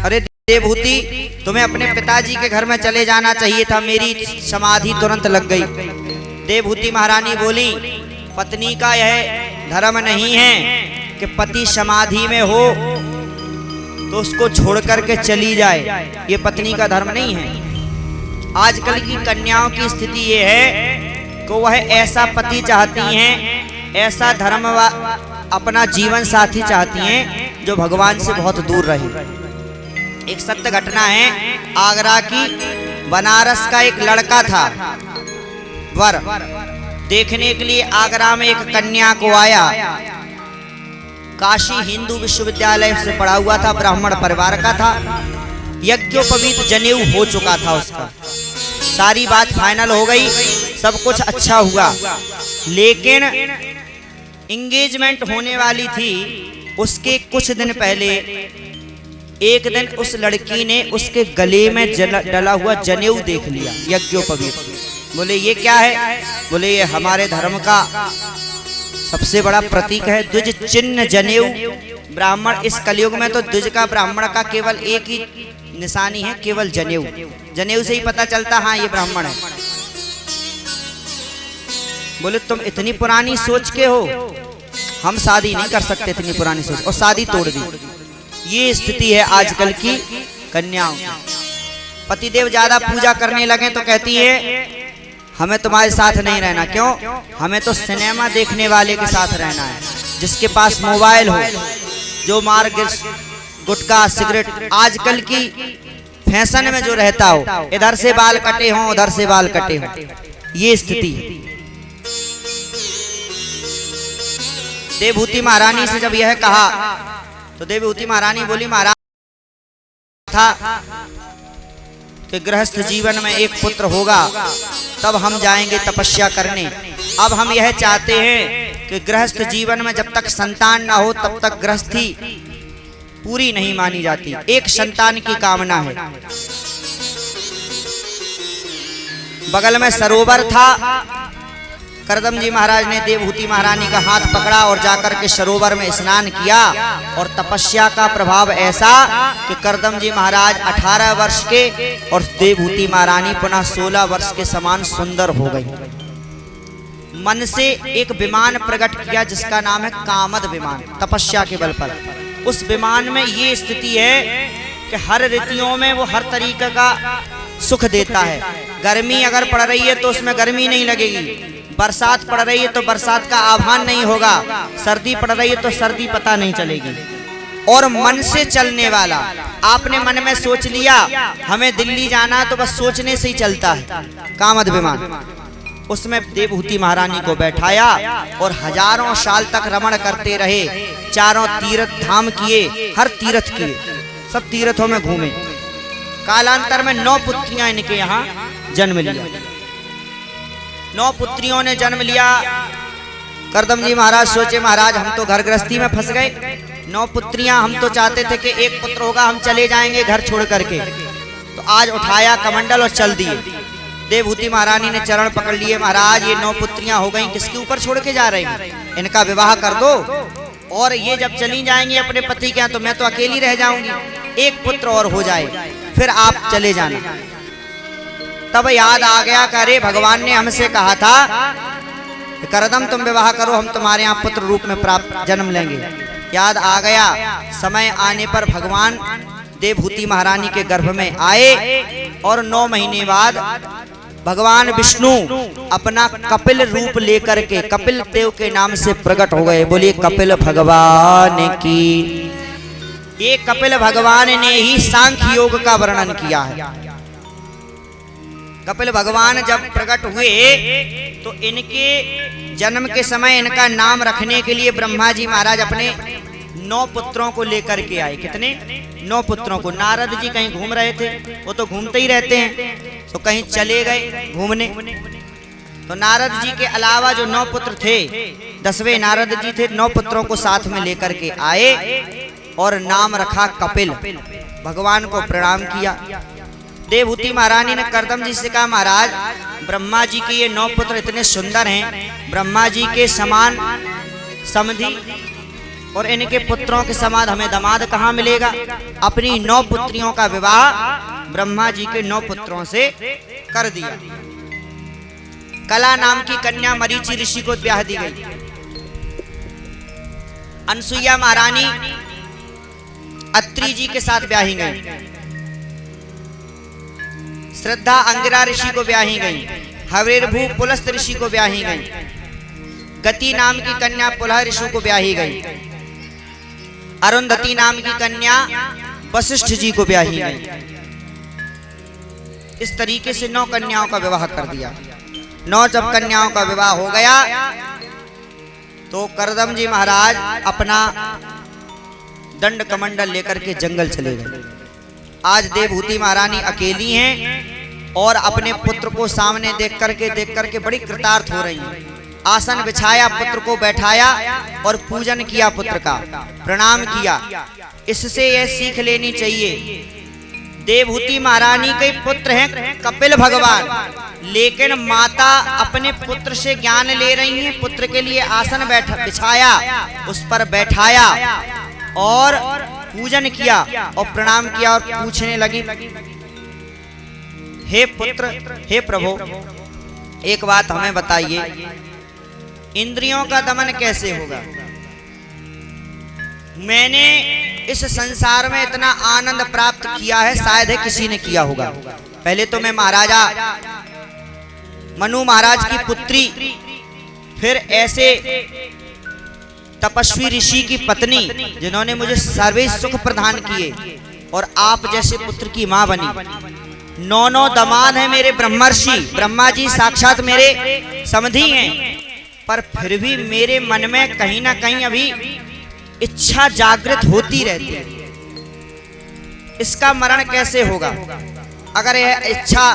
अरे देवभूति तुम्हें अपने पिताजी के घर में चले जाना चाहिए था, मेरी समाधि तुरंत लग गई। देवभूति महारानी बोली पत्नी का यह धर्म नहीं है कि पति समाधि में हो तो उसको छोड़ करके चली जाए, ये पत्नी का धर्म नहीं है। आजकल की कन्याओं की स्थिति ये है कि वह ऐसा पति चाहती हैं, ऐसा धर्म अपना जीवन साथी चाहती हैं जो भगवान से बहुत दूर रहे। एक सत्य घटना है, आगरा की बनारस का एक लड़का था, वर देखने के लिए आगरा में एक कन्या को आया। काशी हिंदू विश्वविद्यालय से पढ़ा हुआ था, ब्राह्मण परिवार का था, यज्ञोपवीत जनेऊ हो चुका था उसका, सारी बात फाइनल हो गई, सब कुछ अच्छा हुआ। लेकिन एंगेजमेंट होने वाली थी, उसके कुछ दिन पहले एक दिन उस लड़की ने उसके गले में डला हुआ जनेऊ देख लिया, यज्ञोपवीत। बोले ये क्या है? बोले ये हमारे धर्म का सबसे बड़ा प्रतीक है, द्विज चिन्ह जनेऊ। ब्राह्मण इस कलयुग में तो द्विज का, ब्राह्मण का केवल एक ही निशानी है, केवल जनेऊ। जनेऊ से ही पता चलता हाँ ये ब्राह्मण है। बोले तुम इतनी पुरानी सोच के हो, हम शादी नहीं कर सकते इतनी पुरानी सोच, और शादी तोड़ दी। ये स्थिति है आजकल की कन्याओं। पतिदेव ज्यादा पूजा करने लगे तो कहती है हमें तुम्हारे साथ नहीं रहना। क्यों? हमें तो सिनेमा देखने वाले के साथ रहना है, जिसके पास मोबाइल हो, जो मार गुटखा सिगरेट, आजकल की फैशन में जो रहता हो, इधर से बाल कटे हों उधर से बाल कटे हों, ये स्थिति है। देवभूति महारानी से जब यह कहा तो देवभूति महारानी बोली महाराज था कि गृहस्थ जीवन में एक पुत्र होगा तब हम जाएंगे तपस्या करने। अब हम यह चाहते हैं कि गृहस्थ जीवन में जब तक संतान ना हो तब तक गृहस्थी पूरी नहीं मानी जाती, एक संतान की कामना है। बगल में सरोवर था, करदम जी महाराज ने देवभूति महारानी का हाथ पकड़ा और जाकर के सरोवर में स्नान किया, और तपस्या का प्रभाव ऐसा कि करदम जी महाराज 18 वर्ष के और देवभूति महारानी पुनः 16 वर्ष के समान सुंदर हो गई। मन से एक विमान प्रकट किया जिसका नाम है कामद विमान। तपस्या के बल पर उस विमान में ये स्थिति है कि हर ऋतुओं में वो हर तरीके का सुख देता है। गर्मी अगर पड़ रही है तो उसमें गर्मी नहीं लगेगी, बरसात पड़ रही है तो बरसात का आभान नहीं होगा, सर्दी पड़ रही है तो सर्दी पता नहीं चलेगी। और मन से चलने वाला, आपने मन में सोच लिया हमें दिल्ली जाना तो बस सोचने से ही चलता है कामद विमान। उसमें देवहूति महारानी को बैठाया और हजारों साल तक रमण करते रहे। चारों तीर्थ धाम किए, हर तीर्थ किए, सब तीर्थों में घूमे। कालांतर में 9 पुत्रियां इनके यहाँ जन्म लिया। 9 पुत्रियों ने जन्म लिया। करदम जी महाराज सोचे महाराज हम तो घर गृहस्थी में फंस गए, 9 पुत्रियां, हम तो चाहते थे कि एक पुत्र होगा हम चले जाएंगे घर छोड़ करके। तो आज उठाया कमंडल और चल दिए। देवहूति महारानी ने चरण पकड़ लिए, महाराज ये 9 पुत्रियां हो गई, किसके ऊपर छोड़ के जा रहे हैं, इनका विवाह कर दो और ये जब चली जाएंगी अपने पति के यहाँ तो मैं तो अकेली रह जाऊंगी, एक पुत्र और हो जाए फिर आप चले जाना। तब याद आ गया कि अरे भगवान ने हमसे कहा था करदम तुम विवाह करो, हम तुम्हारे यहाँ पुत्र रूप में प्राप्त जन्म लेंगे। याद आ गया। समय आने पर भगवान देवहूति महारानी के गर्भ में आए और 9 महीने बाद भगवान विष्णु अपना कपिल रूप लेकर के कपिल देव के नाम से प्रकट हो गए। बोलिए कपिल भगवान की। ये कपिल भगवान ने ही सांख्य योग का वर्णन किया है। कपिल भगवान जब प्रकट हुए तो इनके जन्म के समय इनका नाम रखने के लिए ब्रह्मा जी महाराज अपने 9 पुत्रों को लेकर के आए। कितने? 9 पुत्रों को। नारद जी कहीं घूम रहे थे, वो तो घूमते ही रहते हैं, तो कहीं चले गए घूमने। तो नारद जी के अलावा जो 9 पुत्र थे, 10वें नारद जी थे, 9 पुत्रों को साथ में लेकर के आए और नाम रखा कपिल। भगवान को प्रणाम किया। देवहूति महारानी ने करदम जी से कहा महाराज ब्रह्मा जी के ये 9 पुत्र इतने सुंदर हैं, ब्रह्मा जी के समान समधि और इनके पुत्रों के समान हमें दामाद कहाँ मिलेगा। अपनी 9 पुत्रियों का विवाह ब्रह्मा जी के 9 पुत्रों से कर दिया। कला नाम की कन्या मरीचि ऋषि को ब्याह दी गई। अनसुईया महारानी अत्रि जी के साथ ब्याही गई। श्रद्धा अंगिरा ऋषि को ब्याही गई। हविर्भू पुलस्त ऋषि को ब्याही गई। गति नाम की कन्या पुलह ऋषि को ब्याही गई। अरुंधति नाम की कन्या वशिष्ठ जी को ब्याही गई। इस तरीके से 9 कन्याओं का विवाह कर दिया। 9 जब कन्याओं का विवाह हो गया तो करदम जी महाराज अपना दंड कमंडल लेकर के जंगल चले गए। आज देवहूति महारानी अकेली हैं और अपने पुत्र को सामने देख करके बड़ी कृतार्थ हो रही हैं। आसन बिछाया, पुत्र को बैठाया और पूजन किया, पुत्र का प्रणाम किया। इससे यह सीख लेनी चाहिए, देवहूति महारानी के पुत्र हैं कपिल भगवान, लेकिन माता अपने पुत्र से ज्ञान ले रही हैं। पुत्र के लिए आसन बिछाया, उस पर बैठाया और पूजन किया और प्रणाम किया और पूछने लगी, हे पुत्र, हे प्रभु एक बात हमें बताइए, इंद्रियों का दमन कैसे होगा? मैंने इस संसार में इतना आनंद प्राप्त किया है, शायद है किसी ने किया होगा। पहले तो मैं महाराजा मनु महाराज की पुत्री, फिर ऐसे तपस्वी ऋषि की पत्नी जिन्होंने मुझे सर्वे सुख प्रदान किए, और आप जैसे पुत्र की मां बनी। 9 दामाद हैं मेरे ब्रह्मर्षि, ब्रह्मा जी साक्षात मेरे समधि हैं, पर फिर भी मेरे मन में कहीं ना कहीं अभी इच्छा जागृत होती रहती है। इसका मरण कैसे होगा? अगर यह इच्छा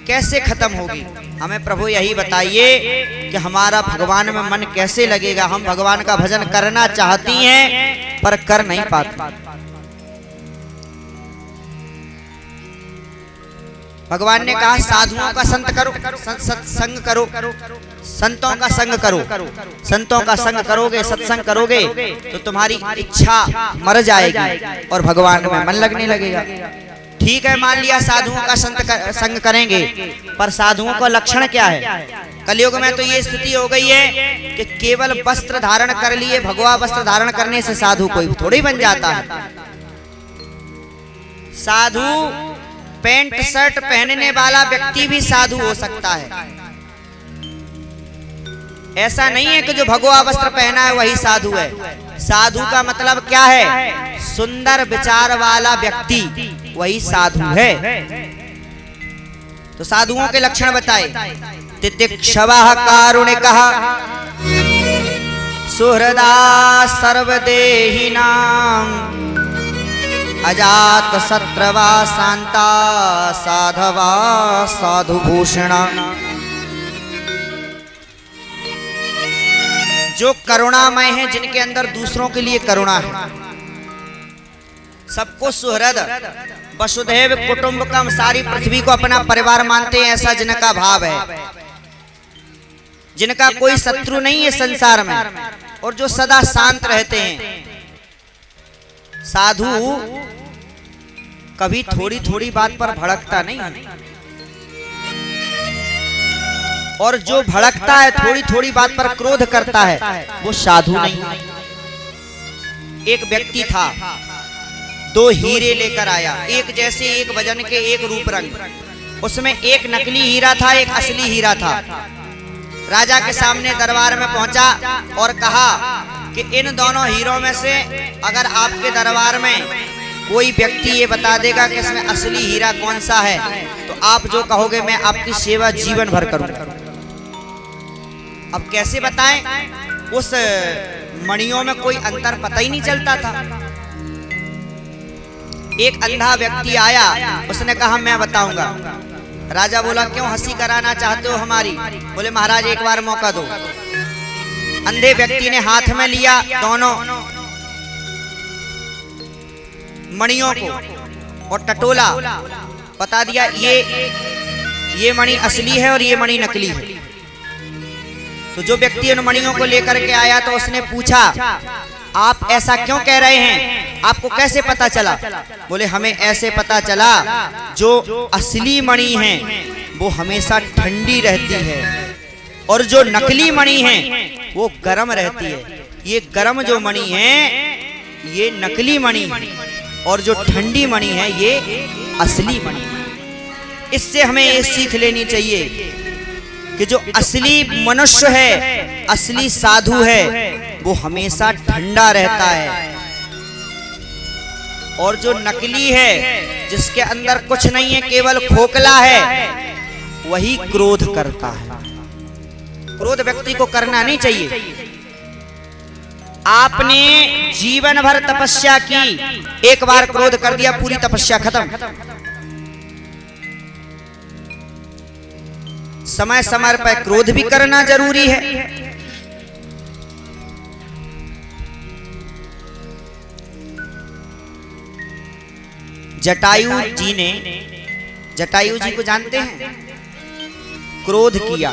कैसे खत्म होगी? हमें प्रभु यही बताइए कि हमारा भगवान में मन कैसे लगेगा। हम भगवान का भजन करना चाहती हैं पर कर नहीं पाती। भगवान ने कहा साधुओं का संत करो, सत्संग करो, संतों का संग करो। संतों का संग करोगे, सत्संग करोगे तो तुम्हारी इच्छा मर जाएगी और भगवान में मन लगने लगेगा। ठीक है, मान लिया साधुओं का संग करेंगे, पर साधुओं का लक्षण क्या है? कलयुग में तो ये स्थिति हो गई है कि केवल वस्त्र धारण कर लिए, भगवा वस्त्र धारण करने से साधु कोई थोड़ी बन जाता है। साधु पैंट शर्ट पहनने वाला व्यक्ति भी साधु हो सकता है। ऐसा नहीं है कि जो भगवा वस्त्र पहना है वही साधु है। साधु का मतलब क्या है? सुंदर विचार वाला व्यक्ति, वही साधु है। तो साधुओं के लक्षण बताए। तितिक्षवः कारुणिकः सुहृदा सर्वदेहिनां अजात शत्रवा शांता साधवा साधुभूषणा। जो करुणामय है, जिनके अंदर दूसरों के लिए करुणा है, सबको सुहृद, वसुधैव कुटुंबकम, सारी पृथ्वी को अपना परिवार मानते हैं, ऐसा जिनका भाव है, जिनका कोई शत्रु नहीं है संसार में, और जो सदा शांत रहते हैं। साधु कभी थोड़ी थोड़ी बात पर भड़कता नहीं है, और जो भड़कता है, थोड़ी थोड़ी बात पर क्रोध करता है, वो साधु नहीं। एक व्यक्ति था, 2 हीरे लेकर आया, एक जैसे, एक वजन के, एक रूप रंग। उसमें एक नकली हीरा था, एक असली हीरा था। राजा के सामने दरबार में पहुंचा और कहा कि इन दोनों हीरों में से अगर आपके दरबार में कोई व्यक्ति ये बता देगा कि इसमें असली हीरा कौन सा है, तो आप जो कहोगे मैं आपकी सेवा जीवन भर करूंगा। अब कैसे बताएं? उस मणियों में कोई अंतर पता ही नहीं चलता था। एक अंधा व्यक्ति आया, उसने कहा मैं बताऊंगा। राजा बोला क्यों हंसी कराना चाहते हो हमारी? बोले महाराज एक बार मौका दो। अंधे व्यक्ति ने हाथ में लिया दोनों मणियों को और टटोला, बता दिया ये मणि असली है और ये मणि नकली है। तो जो व्यक्ति उन मणियों को लेकर के आया तो उसने पूछा आप ऐसा क्यों कह रहे हैं, आपको कैसे पता चला? बोले हमें ऐसे पता चला, जो असली मणि है वो हमेशा ठंडी रहती है और जो नकली मणि है वो गर्म रहती है। ये गर्म जो मणि है ये नकली मणि है और जो ठंडी मणि है ये असली मणि। इससे हमें ये सीख लेनी चाहिए कि जो असली मनुष्य है, असली साधु है, वो हमेशा ठंडा रहता है और जो नकली है, जिसके अंदर कुछ नहीं है, केवल खोखला है, वही क्रोध करता है। क्रोध व्यक्ति को करना नहीं चाहिए। आपने जीवन भर तपस्या की, एक बार क्रोध कर दिया पूरी तपस्या खत्म। समय समय पर क्रोध भी करना जरूरी है। जटायु जी ने, जटायु जी को जानते हैं, क्रोध किया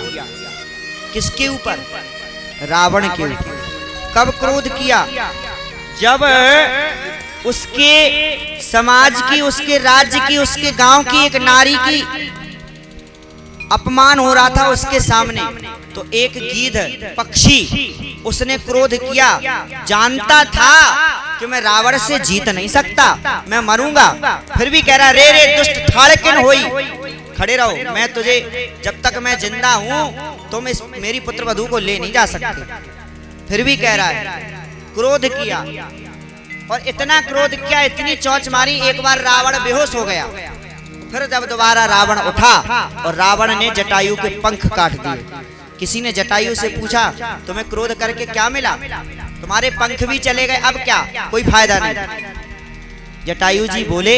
किसके ऊपर? रावण के ऊपर। कब क्रोध किया? जब उसके समाज की, उसके राज्य की, उसके गांव की एक नारी की अपमान हो रहा था उसके सामने। तो एक गीध पक्षी, उसने क्रोध किया, जानता था कि मैं रावण से जीत नहीं सकता, मैं मरूंगा, फिर भी कह रहा रे रे दुष्ट ठाड़किन होई, खड़े रहो, मैं तुझे जब तक मैं जिंदा हूं तुम इस मेरी पुत्र वधू को ले नहीं जा सकते। फिर भी कह रहा है, क्रोध किया और इतना क्रोध किया, इतनी चौंच मारी, एक बार रावण बेहोश हो गया। फिर जब दोबारा रावण उठा और रावण ने जटायु के पंख काट दिए। किसी ने जटायु से पूछा तुम्हें क्रोध करके क्या मिला? तुम्हारे पंख भी चले गए, अब क्या? कोई फायदा नहीं। जटायु जी बोले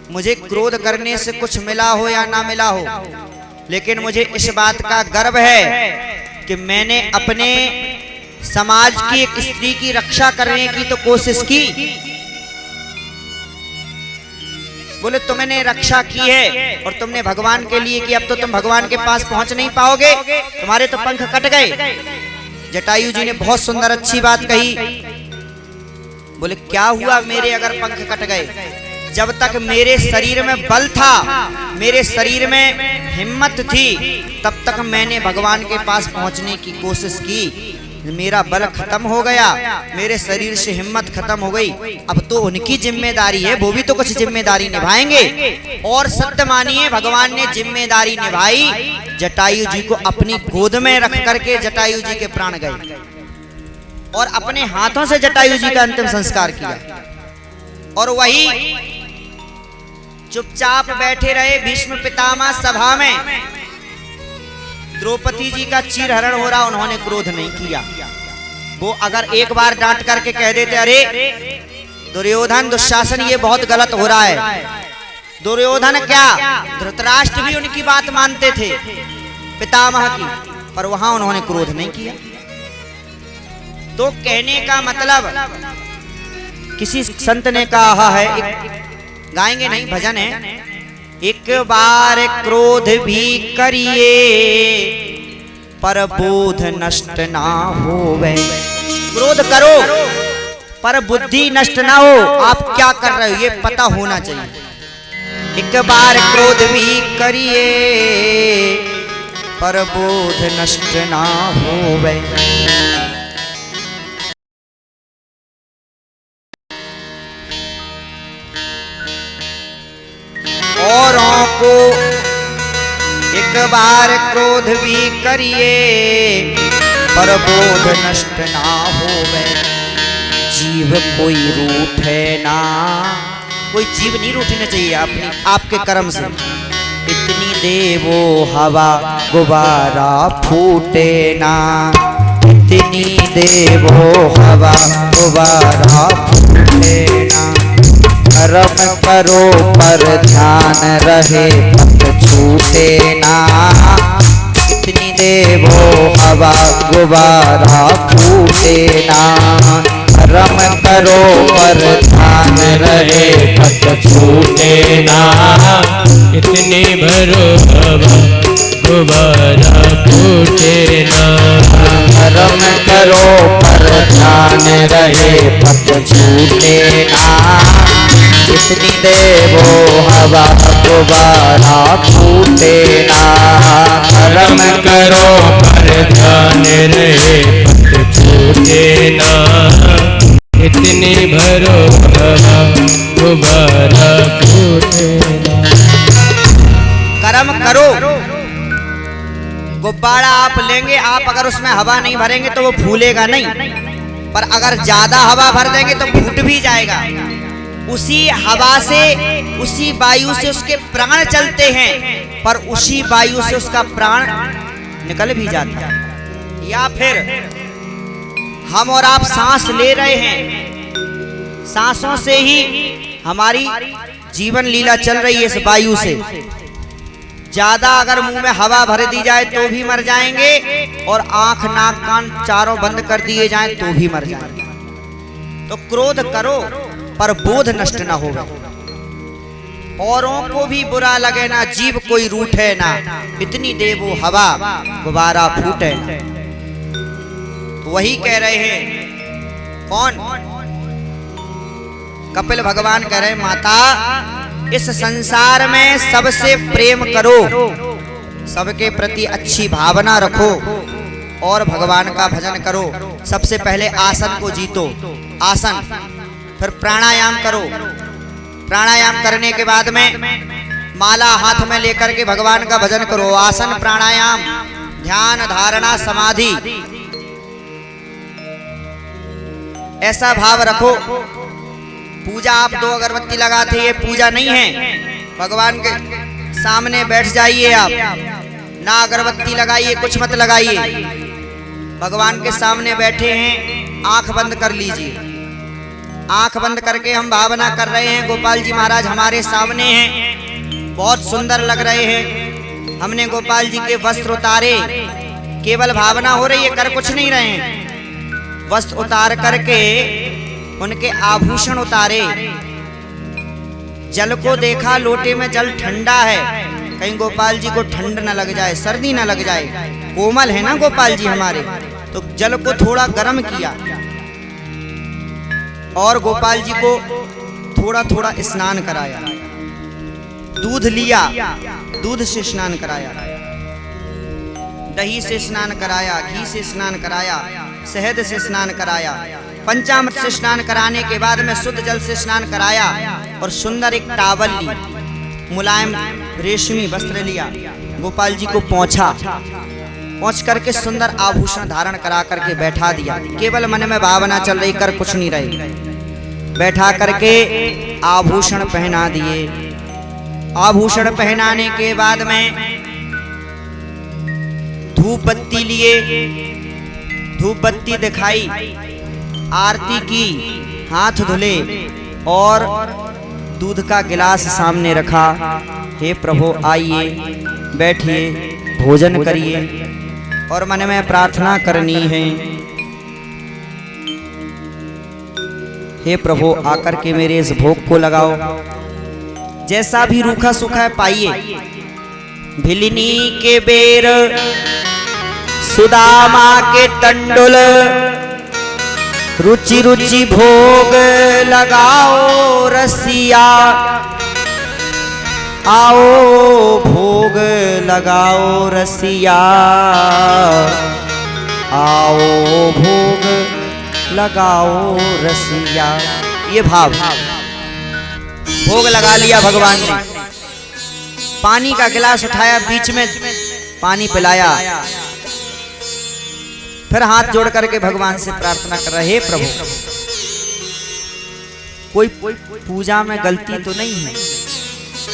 मुझे क्रोध करने से कुछ मिला हो या ना मिला हो, लेकिन मुझे इस बात का गर्व है कि मैंने अपने समाज की एक स्त्री की रक्षा करने की तो कोशिश की। बोले तुमने रक्षा की है और तुमने भगवान के लिए की, अब तो तुम भगवान के पास पहुंच नहीं पाओगे, तुम्हारे तो पंख कट गए। जटायु जी ने बहुत सुंदर अच्छी बात कही। बोले क्या हुआ मेरे अगर पंख कट गए? जब तक मेरे शरीर में बल था, मेरे शरीर में हिम्मत थी, तब तक मैंने भगवान के पास पहुंचने की कोशिश की। मेरा बल खत्म हो गया, मेरे शरीर से हिम्मत खत्म हो गई, अब तो उनकी जिम्मेदारी है, वो भी तो कुछ जिम्मेदारी निभाएंगे। और सत्य मानिए, भगवान ने जिम्मेदारी निभाई, जटायु जी को अपनी गोद में रख करके जटायु जी के प्राण गए और अपने हाथों से जटायु जी का अंतिम संस्कार किया। और वही चुपचाप बैठे रहे भीष्म पितामह सभा में। द्रौपदी जी का चीरहरण हो रहा, उन्होंने क्रोध नहीं किया। वो अगर एक बार डांट करके कह देते, अरे दुर्योधन दुशासन ये बहुत गलत हो रहा है, दुर्योधन क्या धृतराष्ट्र भी उनकी बात मानते थे पितामह की, पर वहां उन्होंने क्रोध नहीं किया। तो कहने का मतलब, किसी संत ने कहा है, गाएंगे नहीं, भजन है, एक बार क्रोध भी करिए पर बोध नष्ट ना होवे। क्रोध करो पर बुद्धि नष्ट ना हो, आप क्या कर रहे हो ये पता होना चाहिए। एक बार क्रोध भी करिए पर बोध नष्ट ना होवे। औरों को एक बार क्रोध भी करिए पर बोध नष्ट ना होवे। जीव कोई रूठे ना, कोई जीव नहीं रूठना चाहिए अपनी आपके कर्म से। इतनी देवो हवा गुबारा फूटे ना, इतनी देवो हवा गुबारा फूटे ना। कर्म करो पर ध्यान रहे पथ छूटे ना, इतनी देवो हवा गुबारा फूटे ना। कर्म करो पर ध्यान रहे पथ छूटे ना, इतनी भरो हवा गुबारा फूटे ना। कर्म करो पर ध्यान रहे पथ छूटे ना, इतनी देवो हवा गुबारा फूटे ना। कर्म करो पर ध्यान रहे पथ छूटे ना, इतनी भरो हवा गुबारा फूटे ना। कर्म करो, गुब्बारा आप लेंगे, आप अगर उसमें हवा नहीं भरेंगे तो वो फूलेगा नहीं, पर अगर ज्यादा हवा भर देंगे तो फूट भी जाएगा। उसी हवा से, उसी वायु से उसके प्राण चलते हैं, पर उसी वायु से उसका प्राण निकल भी जाता है। या फिर हम और आप सांस ले रहे हैं, सांसों से ही हमारी जीवन लीला चल रही है इस वायु से। ज्यादा अगर मुंह में हवा भर दी जाए तो भी मर जाएंगे, और आंख नाक कान चारों बंद कर दिए जाएं तो भी मर जाएंगे। तो क्रोध करो पर बोध नष्ट ना हो, औरों को भी बुरा लगे ना, जीव कोई रूठे ना, इतनी देवो हवा गुबारा फूटे। तो वही कह रहे हैं, कौन? कपिल भगवान कह रहे, माता इस संसार में सबसे प्रेम करो, सबके प्रति अच्छी भावना रखो और भगवान का भजन करो। सबसे पहले आसन को जीतो, आसन, फिर प्राणायाम करो। प्राणायाम करने के बाद में माला हाथ में लेकर के भगवान का भजन करो। आसन, प्राणायाम, ध्यान, धारणा, समाधि, ऐसा भाव रखो। पूजा आप 2 अगरबत्ती लगाते, ये पूजा नहीं है। भगवान के सामने बैठ जाइए आप, ना अगरबत्ती लगाइए, कुछ मत लगाइए। भगवान के सामने बैठे हैं, आंख बंद कर लीजिए। आंख बंद करके हम भावना कर रहे हैं, गोपाल जी महाराज हमारे सामने हैं, बहुत सुंदर लग रहे हैं। हमने गोपाल जी के वस्त्र उतारे, केवल भावना हो रही है, कर कुछ नहीं रहे हैं। वस्त्र उतार करके उनके आभूषण उतारे, जल को देखा, लोटे में जल ठंडा है, कहीं गोपाल जी को ठंड न लग जाए, सर्दी न लग जाए। कोमल है ना गोपाल जी हमारे, तो जल को थोड़ा गर्म किया और गोपाल जी को थोड़ा थोड़ा स्नान कराया, दूध लिया, दूध से स्नान कराया, दही से स्नान कराया, घी से स्नान कराया, शहद से स्नान कराया, पंचामृत से स्नान कराने के बाद में शुद्ध जल से स्नान कराया और सुंदर एक टावल ली, मुलायम रेशमी वस्त्र लिया, गोपाल जी को पोंछा, पहुंच करके सुंदर आभूषण धारण करा करके बैठा दिया। केवल मन में भावना चल रही, कर कुछ नहीं रही। बैठा करके आभूषण पहना दिए। आभूषण पहनाने के बाद में धूप बत्ती लिए, धूप बत्ती दिखाई, आरती की, हाथ धुले और दूध का गिलास सामने रखा। हे प्रभु आइए, बैठिए, भोजन करिए और मन में प्रार्थना करनी है। हे प्रभु आकर के मेरे इस भोग को लगाओ, जैसा भी रूखा सूखा है पाइए। भिलिनी के बेर, सुदामा के तंडुल, रुचि रुचि भोग लगाओ रसिया, आओ भोग लगाओ रसिया, आओ भोग लगाओ रसिया। ये भाव, भोग लगा लिया भगवान ने, पानी का गिलास उठाया, बीच में पानी पिलाया, फिर हाथ जोड़ करके भगवान से प्रार्थना कर रहे, प्रभु कोई पूजा में गलती तो नहीं है,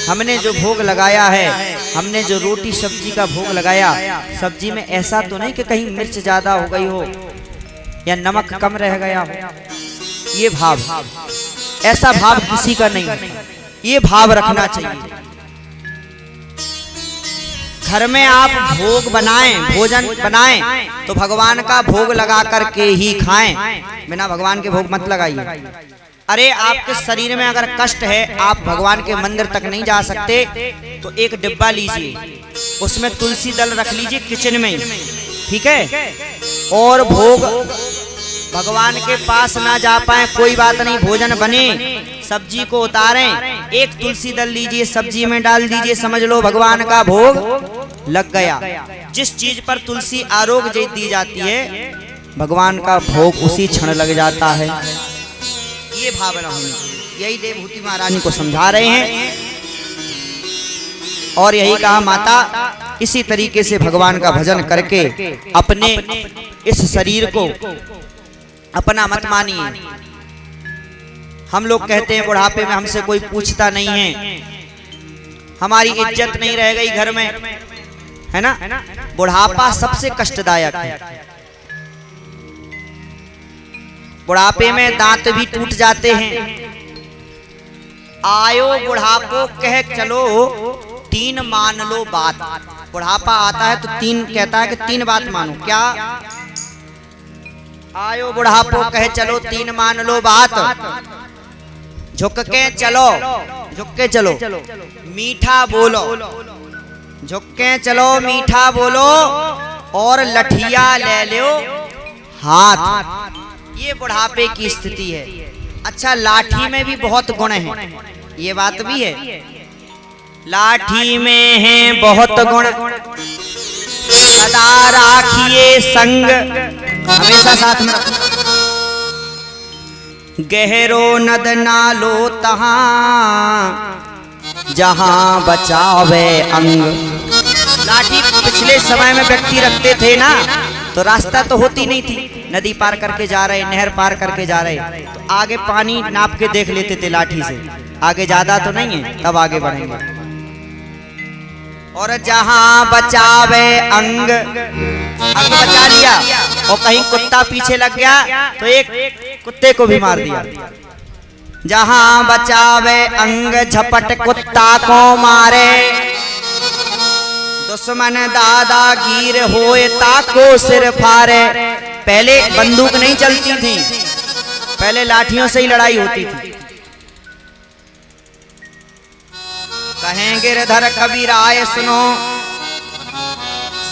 हमने जो भोग लगाया है, हमने जो रोटी सब्जी का भोग लगाया, सब्जी में ऐसा तो नहीं कि कहीं मिर्च ज्यादा हो गई हो या नमक कम रह गया हो। ये भाव, ऐसा भाव किसी का नहीं है, ये भाव रखना चाहिए। घर में आप भोग बनाएं, भोजन बनाएं तो भगवान का भोग लगा करके ही खाएं, बिना भगवान के भोग मत लगाइए। अरे आपके शरीर में अगर कष्ट है, आप भगवान के मंदिर तक नहीं जा सकते, तो एक डिब्बा लीजिए, उसमें तुलसी दल रख लीजिए किचन में ही, ठीक है। और भोग भगवान के पास ना जा पाए कोई बात नहीं, भोजन बने, सब्जी को उतारें, एक तुलसी दल लीजिए, सब्जी में डाल दीजिए, समझ लो भगवान का भोग लग गया। जिस चीज पर तुलसी आरोग्य दी जाती है, भगवान का भोग उसी क्षण लग जाता है। ये भावना होनी, यही देवभूति महारानी को समझा रहे हैं और यही कहा, माता इसी तरीके से भगवान का भजन करके अपने इस शरीर को अपना मत मानिए। हम लोग कहते हैं बुढ़ापे में हमसे कोई पूछता नहीं है, हमारी इज्जत नहीं रह गई घर में, है ना। बुढ़ापा सबसे कष्टदायक है। बुढ़ापे में दांत भी टूट जाते हैं। आयो बुढ़ापो कह चलो, तीन मान लो बात। बुढ़ापा आता है तो तीन कहता है कि तीन बात मानो। क्या? आयो बुढ़ापो कह चलो, तीन मान लो बात। झुक के चलो, झुक के चलो, मीठा बोलो, झुक के चलो, मीठा बोलो, और लठिया ले लो हाथ। ये बुढ़ापे की स्थिति है। अच्छा, लाठी में भी बहुत गुण हैं, ये बात भी है। लाठी में है बहुत गुण, सदा राखिए संग, हमेशा साथ में रखो। गहरो नद नालो तहां, जहां बचावे अंग। लाठी पिछले समय में व्यक्ति रखते थे ना, तो रास्ता तो होती नहीं थी, नदी पार करके जा रहे, नहर पार करके जा रहे, तो आगे पानी नाप के देख लेते थे लाठी से, आगे ज्यादा तो नहीं है, तब आगे बढ़ेंगे। और जहां बचावे अंग, अंग बचा लिया, और कहीं कुत्ता पीछे लग गया तो एक कुत्ते को भी मार दिया। जहां बचावे अंग, झपट कुत्ता को मारे। दुश्मन दादा गिर होए ताको सिर फारे। पहले बंदूक नहीं चलती थी, पहले लाठियों से ही लड़ाई होती थी। कहें गिरधर कबीराय सुनो,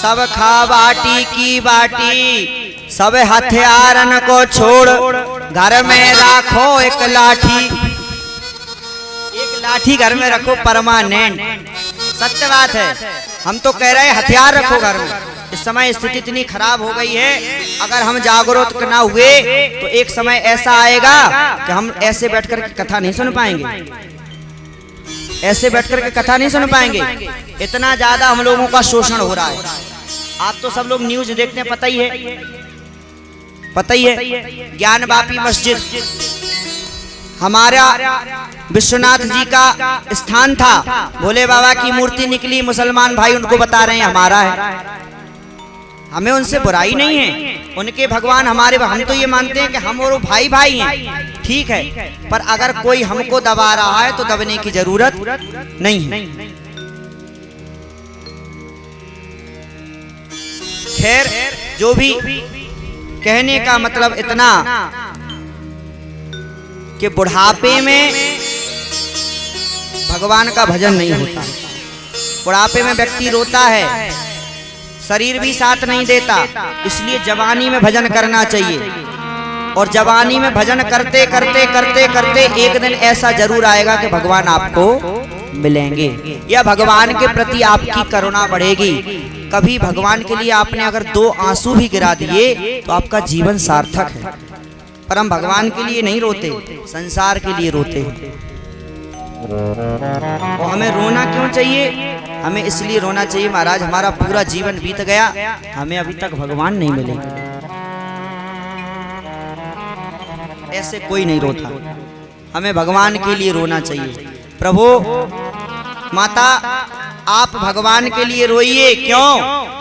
सब खा बाटी की बाटी, सब हथियारन को छोड़, घर में राखो एक लाठी। लाठी घर में रखो परमानेंट। सत्य बात है, हम तो कह रहे हैं हथियार रखो घर में। इस समय स्थिति इतनी खराब हो गई है, अगर हम जागरूक ना हुए तो एक समय ऐसा आएगा कि हम ऐसे बैठकर के कथा नहीं सुन पाएंगे, ऐसे बैठकर के कथा नहीं सुन पाएंगे। इतना ज्यादा हम लोगों का शोषण हो रहा है। आप तो सब लोग न्यूज देखते हैं, पता ही है, पता ही है। ज्ञान वापी मस्जिद हमारा विश्वनाथ जी का स्थान था, भोले बाबा की मूर्ति निकली, मुसलमान भाई उनको बता रहे हैं हमारा है। हमें उनसे बुराई नहीं है, उनके भगवान हमारे, हम तो ये मानते हैं कि हम और वो भाई भाई हैं, ठीक है। पर अगर कोई हमको दबा रहा है तो दबने की जरूरत नहीं है। खैर, जो भी कहने का मतलब इतना कि बुढ़ापे में भगवान का भजन नहीं होता। बुढ़ापे में व्यक्ति रोता है, शरीर भी साथ नहीं देता, इसलिए जवानी में भजन करना चाहिए। और जवानी में भजन करते करते करते करते एक दिन ऐसा जरूर आएगा कि भगवान आपको मिलेंगे, या भगवान के प्रति आपकी करुणा बढ़ेगी। कभी भगवान के लिए आपने अगर 2 आंसू भी गिरा दिए तो आपका जीवन सार्थक है। पर हम भगवान के लिए नहीं रोते, संसार के लिए रोते हैं। और हमें रोना क्यों चाहिए? हमें इसलिए रोना चाहिए महाराज, हमारा पूरा जीवन बीत गया, हमें अभी तक भगवान नहीं मिले। ऐसे कोई नहीं रोता, हमें भगवान के लिए रोना चाहिए। प्रभु माता आप भगवान के लिए रोइए, क्यों?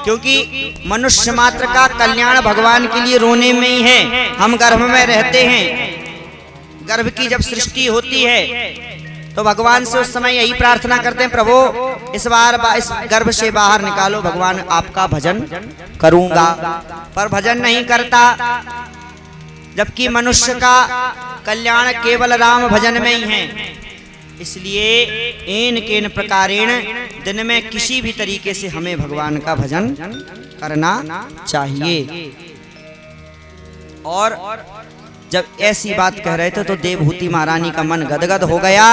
क्योंकि मनुष्य मात्र का कल्याण भगवान के लिए रोने में ही है। हम गर्भ में रहते हैं, गर्भ की जब सृष्टि होती है तो भगवान से उस समय यही प्रार्थना करते हैं, प्रभु इस बार इस गर्भ से बाहर निकालो, भगवान आपका भजन करूंगा। पर भजन नहीं करता, जबकि मनुष्य का कल्याण केवल राम भजन में ही है। इसलिए इन केन प्रकारेण दिन में किसी भी तरीके से हमें भगवान का भजन करना चाहिए। और जब ऐसी बात कह रहे थे तो देवहूति महारानी का मन गदगद हो गया।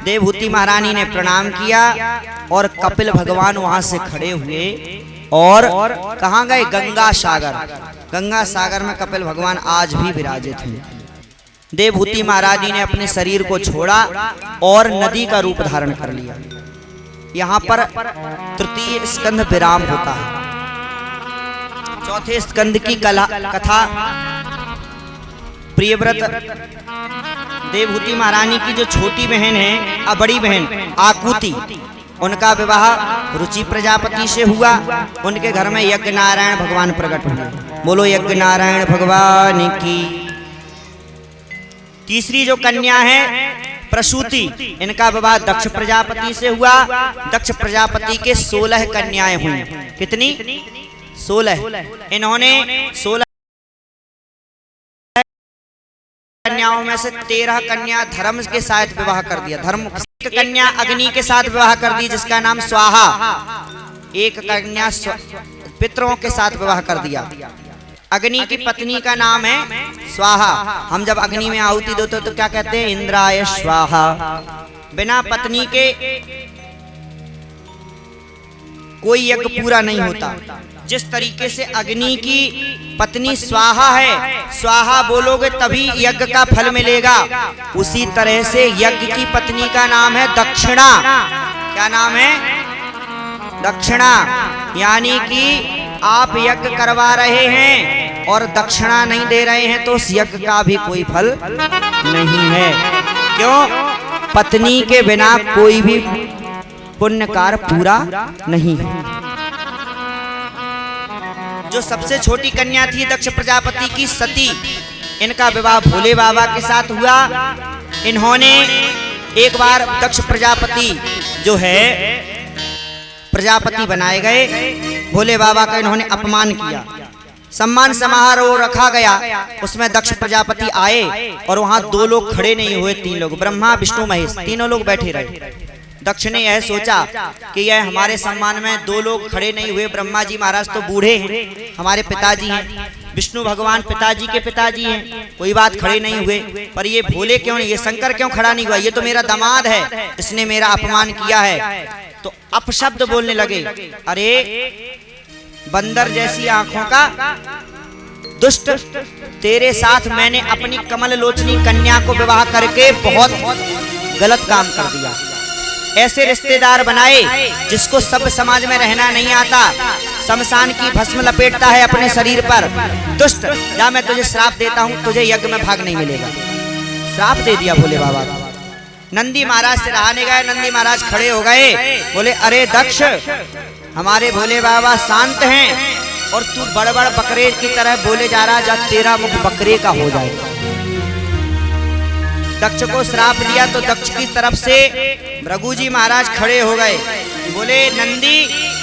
देवहूति महारानी ने प्रणाम किया और कपिल भगवान वहां से खड़े हुए और कहाँ गए? गंगा सागर। गंगा सागर में कपिल भगवान आज भी विराजित हैं। देवहूति महारानी ने अपने शरीर को छोड़ा और नदी का रूप धारण कर लिया। यहाँ पर तृतीय स्कंध विराम होता है। चौथे स्कंध की कथा प्रियव्रत देवहूति महारानी की जो छोटी बहन है, बड़ी बहन आकुति, उनका विवाह रुचि प्रजापति से हुआ। उनके घर में यज्ञ नारायण भगवान प्रकट हुए। बोलो यज्ञ नारायण भगवान की। तीसरी जो कन्या है प्रसूति, इनका विवाह दक्ष प्रजापति से हुआ। दक्ष प्रजापति के 16 कन्याएं हुई। कितनी? 16। इन्होंने 16 कन्याओं में से 13 कन्या धर्म के साथ विवाह कर दिया। धर्म कन्या अग्नि के साथ विवाह कर दी, जिसका नाम स्वाहा। एक कन्या पितरों के साथ विवाह कर दिया। अग्नि की पत्नी का नाम है स्वाहा। हम जब अग्नि में आहुति देते तो क्या कहते हैं? इंद्राय स्वाहा। बिना पत्नी के कोई यज्ञ पूरा नहीं होता। जिस तरीके से अग्नि की पत्नी स्वाहा है, स्वाहा बोलोगे तभी यज्ञ का फल मिलेगा, उसी तरह से यज्ञ की पत्नी का नाम है दक्षिणा। क्या नाम है? दक्षिणा। यानी कि आप यज्ञ करवा रहे हैं और दक्षिणा नहीं दे रहे हैं तो उस यज्ञ का भी कोई फल नहीं है। क्यों? पत्नी के बिना कोई भी पुण्य कार्य पूरा नहीं है। जो सबसे छोटी कन्या थी दक्ष प्रजापति की सती, इनका विवाह भोले बाबा के साथ हुआ। इन्होंने एक बार दक्ष प्रजापति जो है प्रजापति बनाए गए, भोले बाबा का इन्होंने अपमान किया। सम्मान समारोह रखा गया, उसमें दक्ष प्रजापति आए और वहां 2 लोग खड़े नहीं हुए, 3 लोग, ब्रह्मा विष्णु महेश, तीनों लोग बैठे रहे। दक्ष ने यह सोचा कि यह हमारे सम्मान में 2 लोग खड़े नहीं हुए, ब्रह्मा जी महाराज तो बूढ़े हैं, हमारे पिताजी हैं, विष्णु भगवान पिताजी के पिताजी हैं, कोई बात खड़े नहीं हुए। पर ये भोले क्यों नहीं, ये शंकर क्यों खड़ा नहीं हुआ? ये तो मेरा दामाद है, इसने मेरा अपमान किया है। तो अपशब्द बोलने लगे, अरे बंदर जैसी आंखों का दुष्ट, तेरे साथ मैंने अपनी कमल लोचनी कन्या को विवाह करके बहुत गलत काम कर दिया। ऐसे रिश्तेदार बनाए जिसको सब समाज में रहना नहीं आता, शमशान की भस्म लपेटता है अपने शरीर पर। दुष्ट, जा मैं तुझे श्राप देता हूँ, तुझे यज्ञ में भाग नहीं मिलेगा। श्राप दे दिया भोले बाबा। नंदी महाराज से रहाने गए, नंदी महाराज खड़े हो गए, बोले अरे दक्ष, हमारे भोले बाबा शांत हैं और तू बड़ बड़ बकरे की तरह बोले जा रहा, जब तेरा मुख बकरे का हो जाएगा। दक्ष को श्राप दिया तो दक्ष की तरफ से भृगु जी महाराज खड़े हो गए, बोले नंदी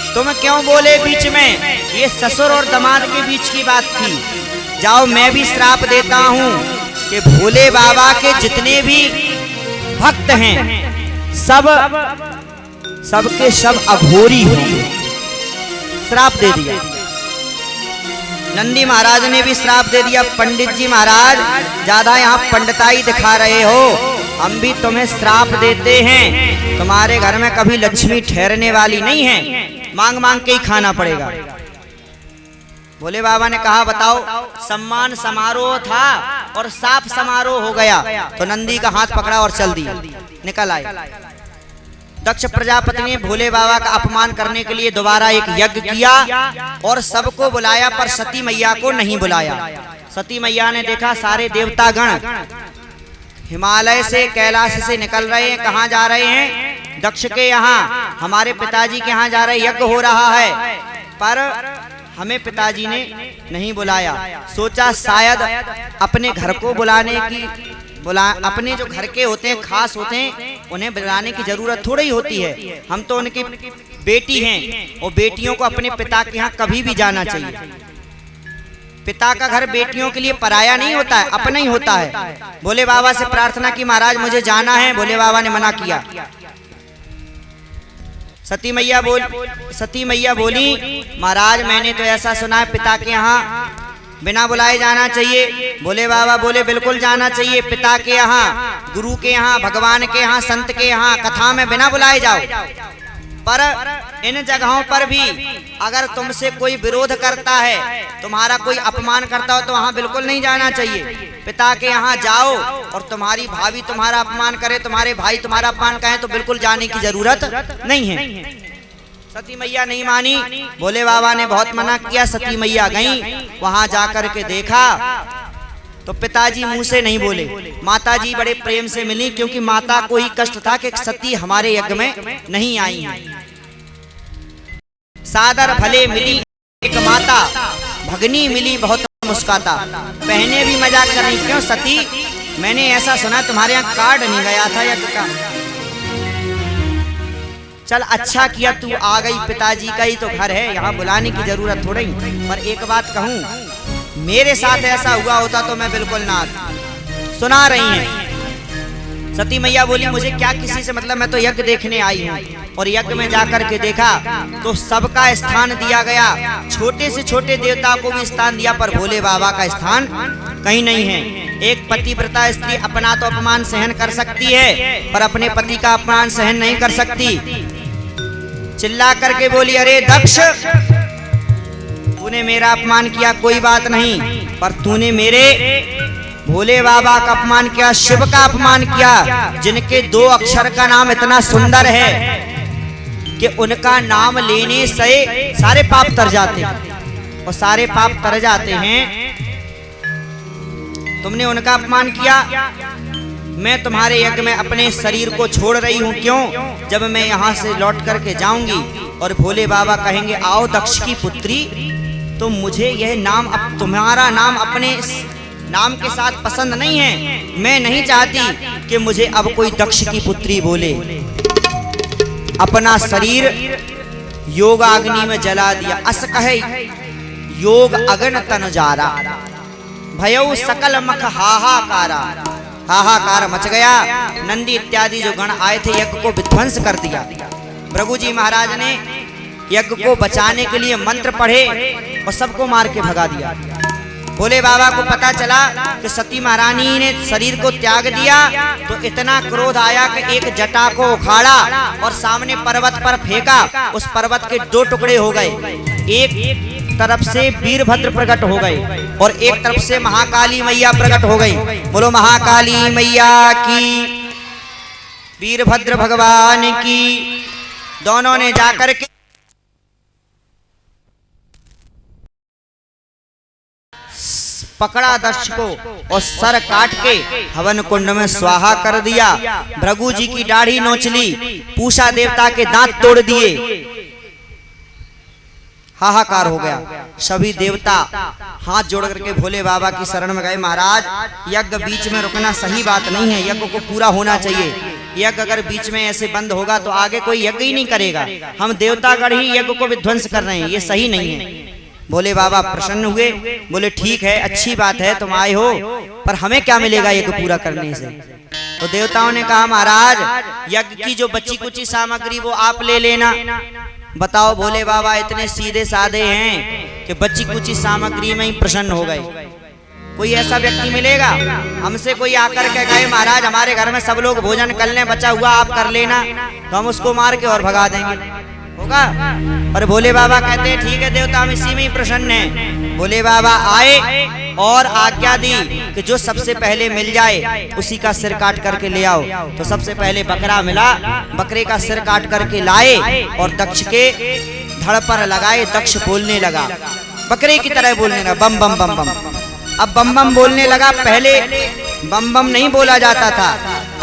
तुम क्यों बोले बीच में, ये ससुर और दामाद के बीच की बात थी। जाओ मैं भी श्राप देता हूँ कि भोले बाबा के जितने भी भक्त हैं सबके सब अघोरी होंगे। श्राप दे दिया। नंदी महाराज ने भी श्राप दे दिया, पंडित जी महाराज ज्यादा यहाँ पंडिताई दिखा रहे हो, हम भी तुम्हें श्राप देते हैं, तुम्हारे घर में कभी लक्ष्मी ठहरने वाली नहीं है, मांग मांग के ही खाना पड़ेगा। भोले बाबा ने कहा बताओ, सम्मान समारोह था और साप समारोह हो गया। तो नंदी का हाथ पकड़ा और चल दिया, निकल आए। दक्ष प्रजापति ने भोले बाबा का अपमान करने के लिए दोबारा एक यज्ञ किया और सबको बुलाया, पर सती मैया को नहीं बुलाया। सती मैया ने देखा सारे देवतागण हिमालय से, कैलाश से निकल रहे हैं, कहाँ जा रहे हैं? दक्ष के यहाँ, हमारे पिताजी के यहाँ जा रहे, यज्ञ हो रहा है, पर हमें पिताजी ने नहीं बुलाया। सोचा शायद अपने घर को बुलाने की अपने जो घर के होते हैं, खास होते हैं, उन्हें बुलाने की जरूरत थोड़ी ही होती है। हम तो उनकी बेटी हैं और बेटियों को अपने पिता के यहाँ कभी भी जाना चाहिए। पिता का घर बेटियों के लिए पराया नहीं होता है, अपना ही होता है। भोले बाबा से प्रार्थना की महाराज मुझे जाना है, भोले बाबा ने मना किया। सती मैया बोली महाराज मैंने तो ऐसा सुना है पिता के यहाँ बिना बुलाए जाना चाहिए। भोले बाबा बोले बिल्कुल जाना चाहिए, पिता के यहाँ, गुरु के यहाँ, भगवान के यहाँ, संत के यहाँ कथा में बिना बुलाए जाओ। पर इन जगहों पर भी अगर तुमसे कोई विरोध करता है, तुम्हारा कोई अपमान करता हो, तो वहाँ बिल्कुल नहीं जाना चाहिए। पिता के यहाँ जाओ और तुम्हारी भाभी तुम्हारा अपमान करे, तुम्हारे भाई तुम्हारा अपमान कहें, तो बिल्कुल जाने की जरूरत नहीं है। सती मैया नहीं मानी, भोले बाबा ने बहुत मना किया। सती मैया गई, वहां जाकर के देखा तो पिताजी मुंह से नहीं बोले, माताजी बड़े प्रेम से मिली, क्योंकि माता को ही कष्ट था कि सती हमारे यज्ञ में नहीं आई हैं। सादर भले मिली एक माता, भगनी मिली बहुत मुस्काता। बहने भी मजाक कर रही, क्यों सती, मैंने ऐसा सुना तुम्हारे यहाँ कार्ड नहीं गया था यज्ञ का। चल अच्छा किया तू आ गई, पिताजी का ही तो घर है, यहाँ बुलाने की जरूरत थोड़ी। पर एक बात कहूँ, मेरे साथ ऐसा हुआ होता तो मैं बिल्कुल ना आती। सुना रही हैं सती मैया बोली मुझे क्या किसी से मतलब, मैं तो यज्ञ देखने आई हूँ। और यज्ञ में जाकर के देखा तो सबका स्थान दिया गया, छोटे से छोटे देवता को भी स्थान दिया, पर भोले बाबा का स्थान कहीं नहीं है। एक पतिव्रता स्त्री अपना तो अपमान सहन कर सकती है, पर अपने पति का अपमान सहन नहीं कर सकती। चिल्ला करके बोली अरे दक्ष, तूने मेरा अपमान किया कोई बात नहीं, पर तूने मेरे भोले बाबा का अपमान किया, शिव का अपमान किया, जिनके 2 अक्षर का नाम इतना सुंदर है कि उनका नाम लेने से सारे पाप तर जाते हैं, और सारे पाप तर जाते हैं। तुमने उनका अपमान किया। मैं तुम्हारे यज्ञ में अपने शरीर को छोड़ रही हूँ, क्यों? जब मैं यहाँ से लौट करके जाऊंगी और भोले बाबा कहेंगे आओ दक्ष की पुत्री, तो मुझे यह नाम, अब तुम्हारा नाम अपने नाम के साथ पसंद नहीं है। मैं नहीं चाहती कि मुझे अब कोई दक्ष की पुत्री बोले। अपना शरीर योगाग्नि में जला दिया। अस कहे योग अगन तन जारा, भयउ सकल मख हाहाकारा। हाहाकार मच गया। नंदी इत्यादि जो गण आए थे यज्ञ को विध्वंस कर दिया। भृगु जी महाराज ने यज्ञ को बचाने के लिए मंत्र पढ़े और सबको मार के भगा दिया। भोले बाबा को पता चला कि सती महारानी ने शरीर को त्याग दिया तो इतना क्रोध आया कि एक जटा को उखाड़ा और सामने पर्वत पर फेंका। उस पर्वत के दो टुकड़े हो गए, एक तरफ से वीरभद्र प्रकट हो गए और एक तरफ से महाकाली मैया प्रकट हो गई। बोलो महाकाली मैया की, वीरभद्र भगवान की। दोनों ने जाकर के पकड़ा दक्ष को और सर काट के हवन कुंड में स्वाहा कर दिया। भृगु जी की दाढ़ी नोच ली, पूषा देवता के दांत तोड़ दिए। हाहाकार हो गया। सभी देवता हाथ जोड़ करके भोले बाबा की शरण में गए। महाराज, यज्ञ बीच में रुकना सही बात नहीं है, यज्ञ को पूरा होना चाहिए। यज्ञ अगर बीच में ऐसे बंद होगा तो आगे कोई यज्ञ ही नहीं करेगा। हम देवतागण ही यज्ञ को विध्वंस कर रहे हैं, ये सही नहीं है। भोले बाबा प्रसन्न हुए, बोले ठीक है, अच्छी बात है तुम आए हो, पर हमें क्या मिलेगा यज्ञ पूरा करने से। तो देवताओं ने कहा महाराज यज्ञ की जो बची कुची सामग्री वो आप ले लेना। बताओ भोले बाबा इतने सीधे साधे हैं कि बची कुची सामग्री में ही प्रसन्न हो गए। कोई ऐसा व्यक्ति मिलेगा हमसे कोई आकर के कहे महाराज हमारे घर में सब लोग भोजन कर लें, बचा हुआ आप कर लेना, तो हम उसको मार के और भगा देंगे, होगा? पर भोले बाबा कहते हैं ठीक है देवता, हम इसी में ही प्रसन्न हैं। भोले बाबा आए और आज्ञा दी कि जो सबसे पहले मिल जाए उसी का सिर काट करके ले आओ। तो सबसे पहले बकरा मिला, बकरे का सिर काट करके लाए और दक्ष के धड़ पर लगाए। दक्ष बोलने लगा, बकरे की तरह बोलने लगा, बम बम बम बम। अब बम बम बोलने लगा, पहले बम बम नहीं बोला जाता था।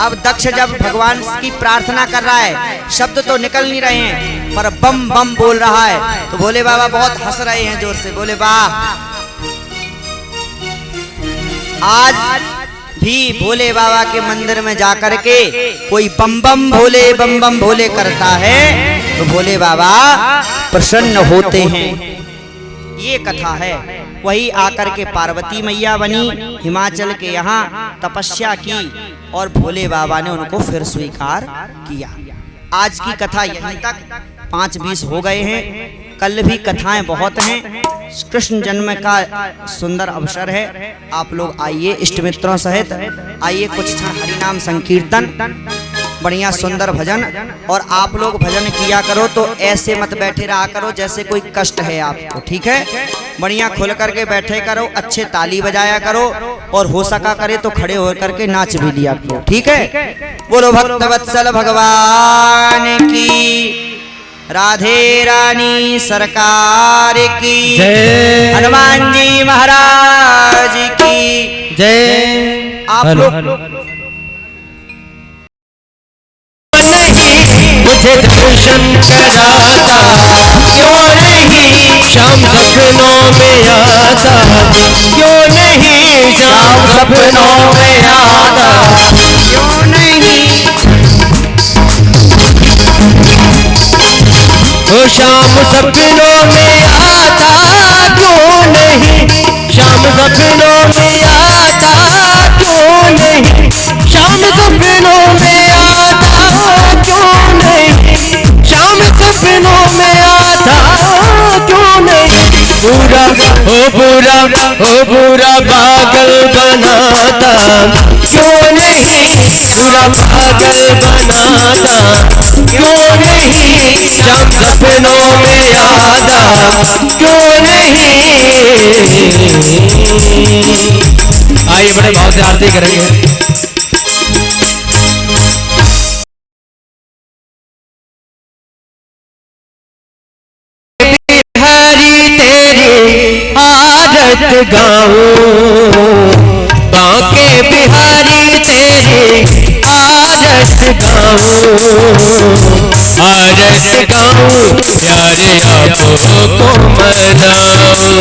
अब दक्ष जब भगवान की प्रार्थना कर रहा है, शब्द तो निकल नहीं रहे हैं पर बम बम बोल रहा है। तो भोले बाबा बहुत हंस रहे हैं जोर से, बोले वाह, आज भी भोले बाबा के मंदिर में जाकर के कोई बम बम भोले करता है तो भोले बाबा प्रसन्न होते हैं। ये कथा है। वही आकर के पार्वती मैया बनी, हिमाचल के यहाँ तपस्या की और भोले बाबा ने उनको फिर स्वीकार किया। आज की कथा यहीं तक, 5-20 हो गए हैं। कल भी कथाएं बहुत हैं। कृष्ण जन्म का सुंदर अवसर है, आप लोग आइए इष्ट मित्रों सहित, आइए कुछ क्षण हरिनाम संकीर्तन, बढ़िया सुंदर भजन। और आप लोग भजन किया करो तो ऐसे मत बैठे रहा करो जैसे कोई कष्ट है आपको, ठीक है? बढ़िया खुल करके बैठे करो, अच्छे ताली बजाया करो और हो सका करे तो खड़े होकर के नाच भी लिया करो, ठीक है? बोलो भक्त वत्सल भगवान की, राधे रानी सरकार की जय, हनुमान जी महाराज की जय। आप लोग मुझे दर्शन कराता क्यों नहीं, शाम सपनों में आता क्यों नहीं, शाम सपनों में आता क्यों नहीं, ओ शाम सपनों में आता क्यों नहीं, शाम सपनों में आता क्यों नहीं, शाम सपनों में आता क्यों नहीं, शाम सपनों में आता क्यों नहीं। पूरा पागल बनाता क्यों नहीं, पूरा पागल बनाता क्यों नहीं, शाम सपनों में आता क्यों नहीं। आइए बड़े भाव से आरती करेंगे। आरत गाऊं बांके बिहारी तेरी आरत गाऊं, आरत गाऊं प्यारे आपको मनाऊं,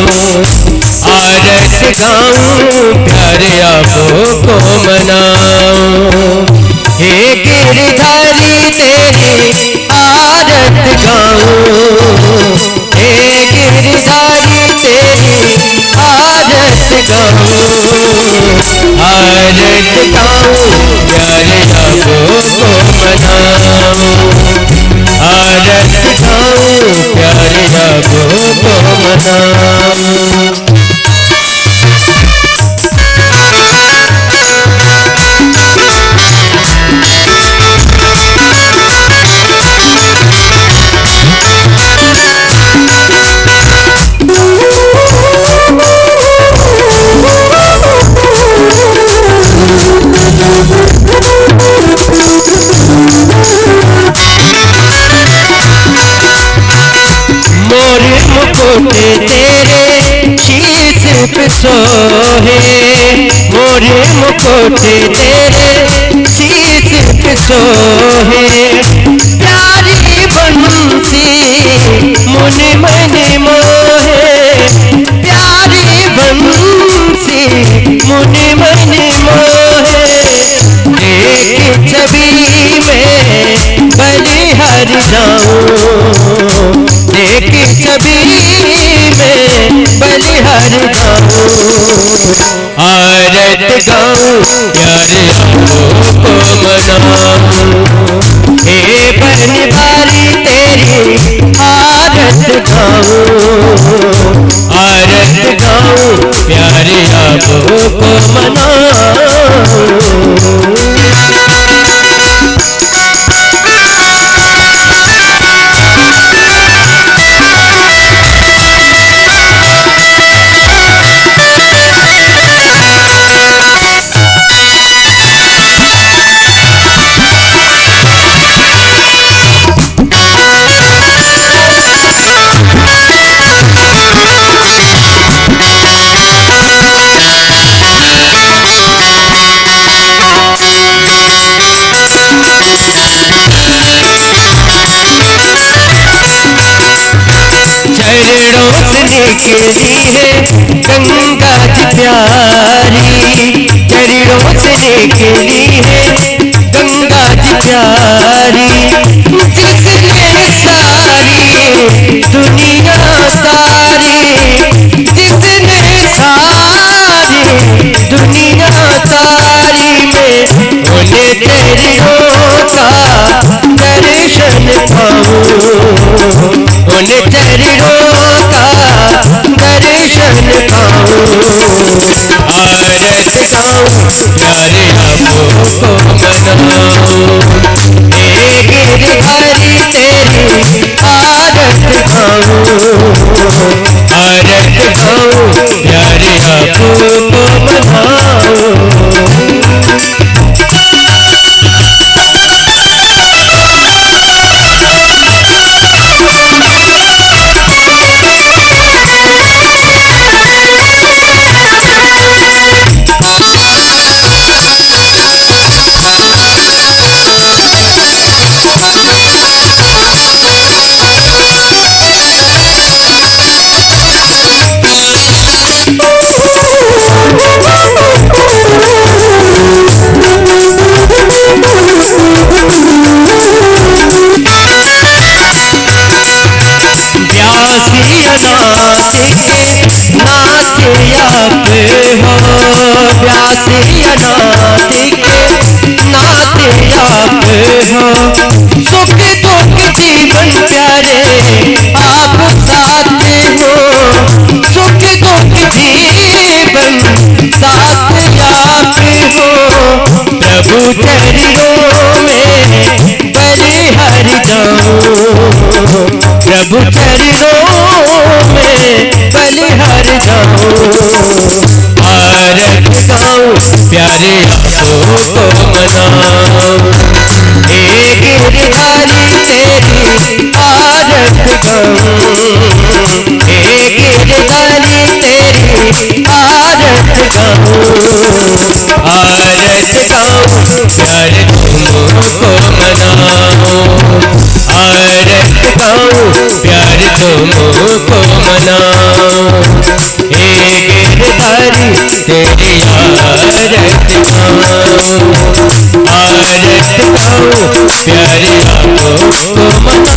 आरत गाऊं प्यारे आपको मनाऊं। हे गिरधारी तेरी आरत गाऊं, हे गिरधारी तेरी आरत गाऊं, आरत गाऊं प्यारे आपको मनाऊं, आरत गाऊं प्यारे आपको मनाऊं। सोहे मोरे मुकुट तेरे शीश पे सोहे प्यारी बंसी मुनि मन मोहे प्यारी बंसी मुनि मन मोहे एक छवि में बलिहार जाऊं एक छवि में बलिहार जाऊं आरत गाऊं प्यारे आपको मनाऊं हे बनवारी तेरी आरत गाऊं प्यारे आपको मनाऊं निकली है गंगा जी प्यारी चरणों से निकली है गंगा जी प्यारी जिसने सारी दुनिया तारी जिसने सारी दुनिया तारी में उन्हें तेरियों का दर्शन पाऊं उन्हें तेरियों दर्शन पाऊं आरत गाऊं प्यारे आपको मनाऊं हे गिरधारी तेरी आरत गाऊं प्यारे आपको मनाऊं व्यासी अनादिक नाते आप हो सुख दुख जीवन प्यारे आप साथ हो सुख दुख जीवन साथ आप हो प्रभु चरणों में बलिहार जाऊं प्रभु चरणों में बलिहार जाऊं आरत गाऊं प्यारे आपको मनाऊं हे गिरधारी तेरी आरत गाऊं हे गिरधारी तेरी आरत गाऊं प्यारे तुमको मनाऊं आरत गाऊं प्यारे तुमको मनाऊं हे गिरधारी तेरी आरत गाऊं प्यारे आपको मनाऊं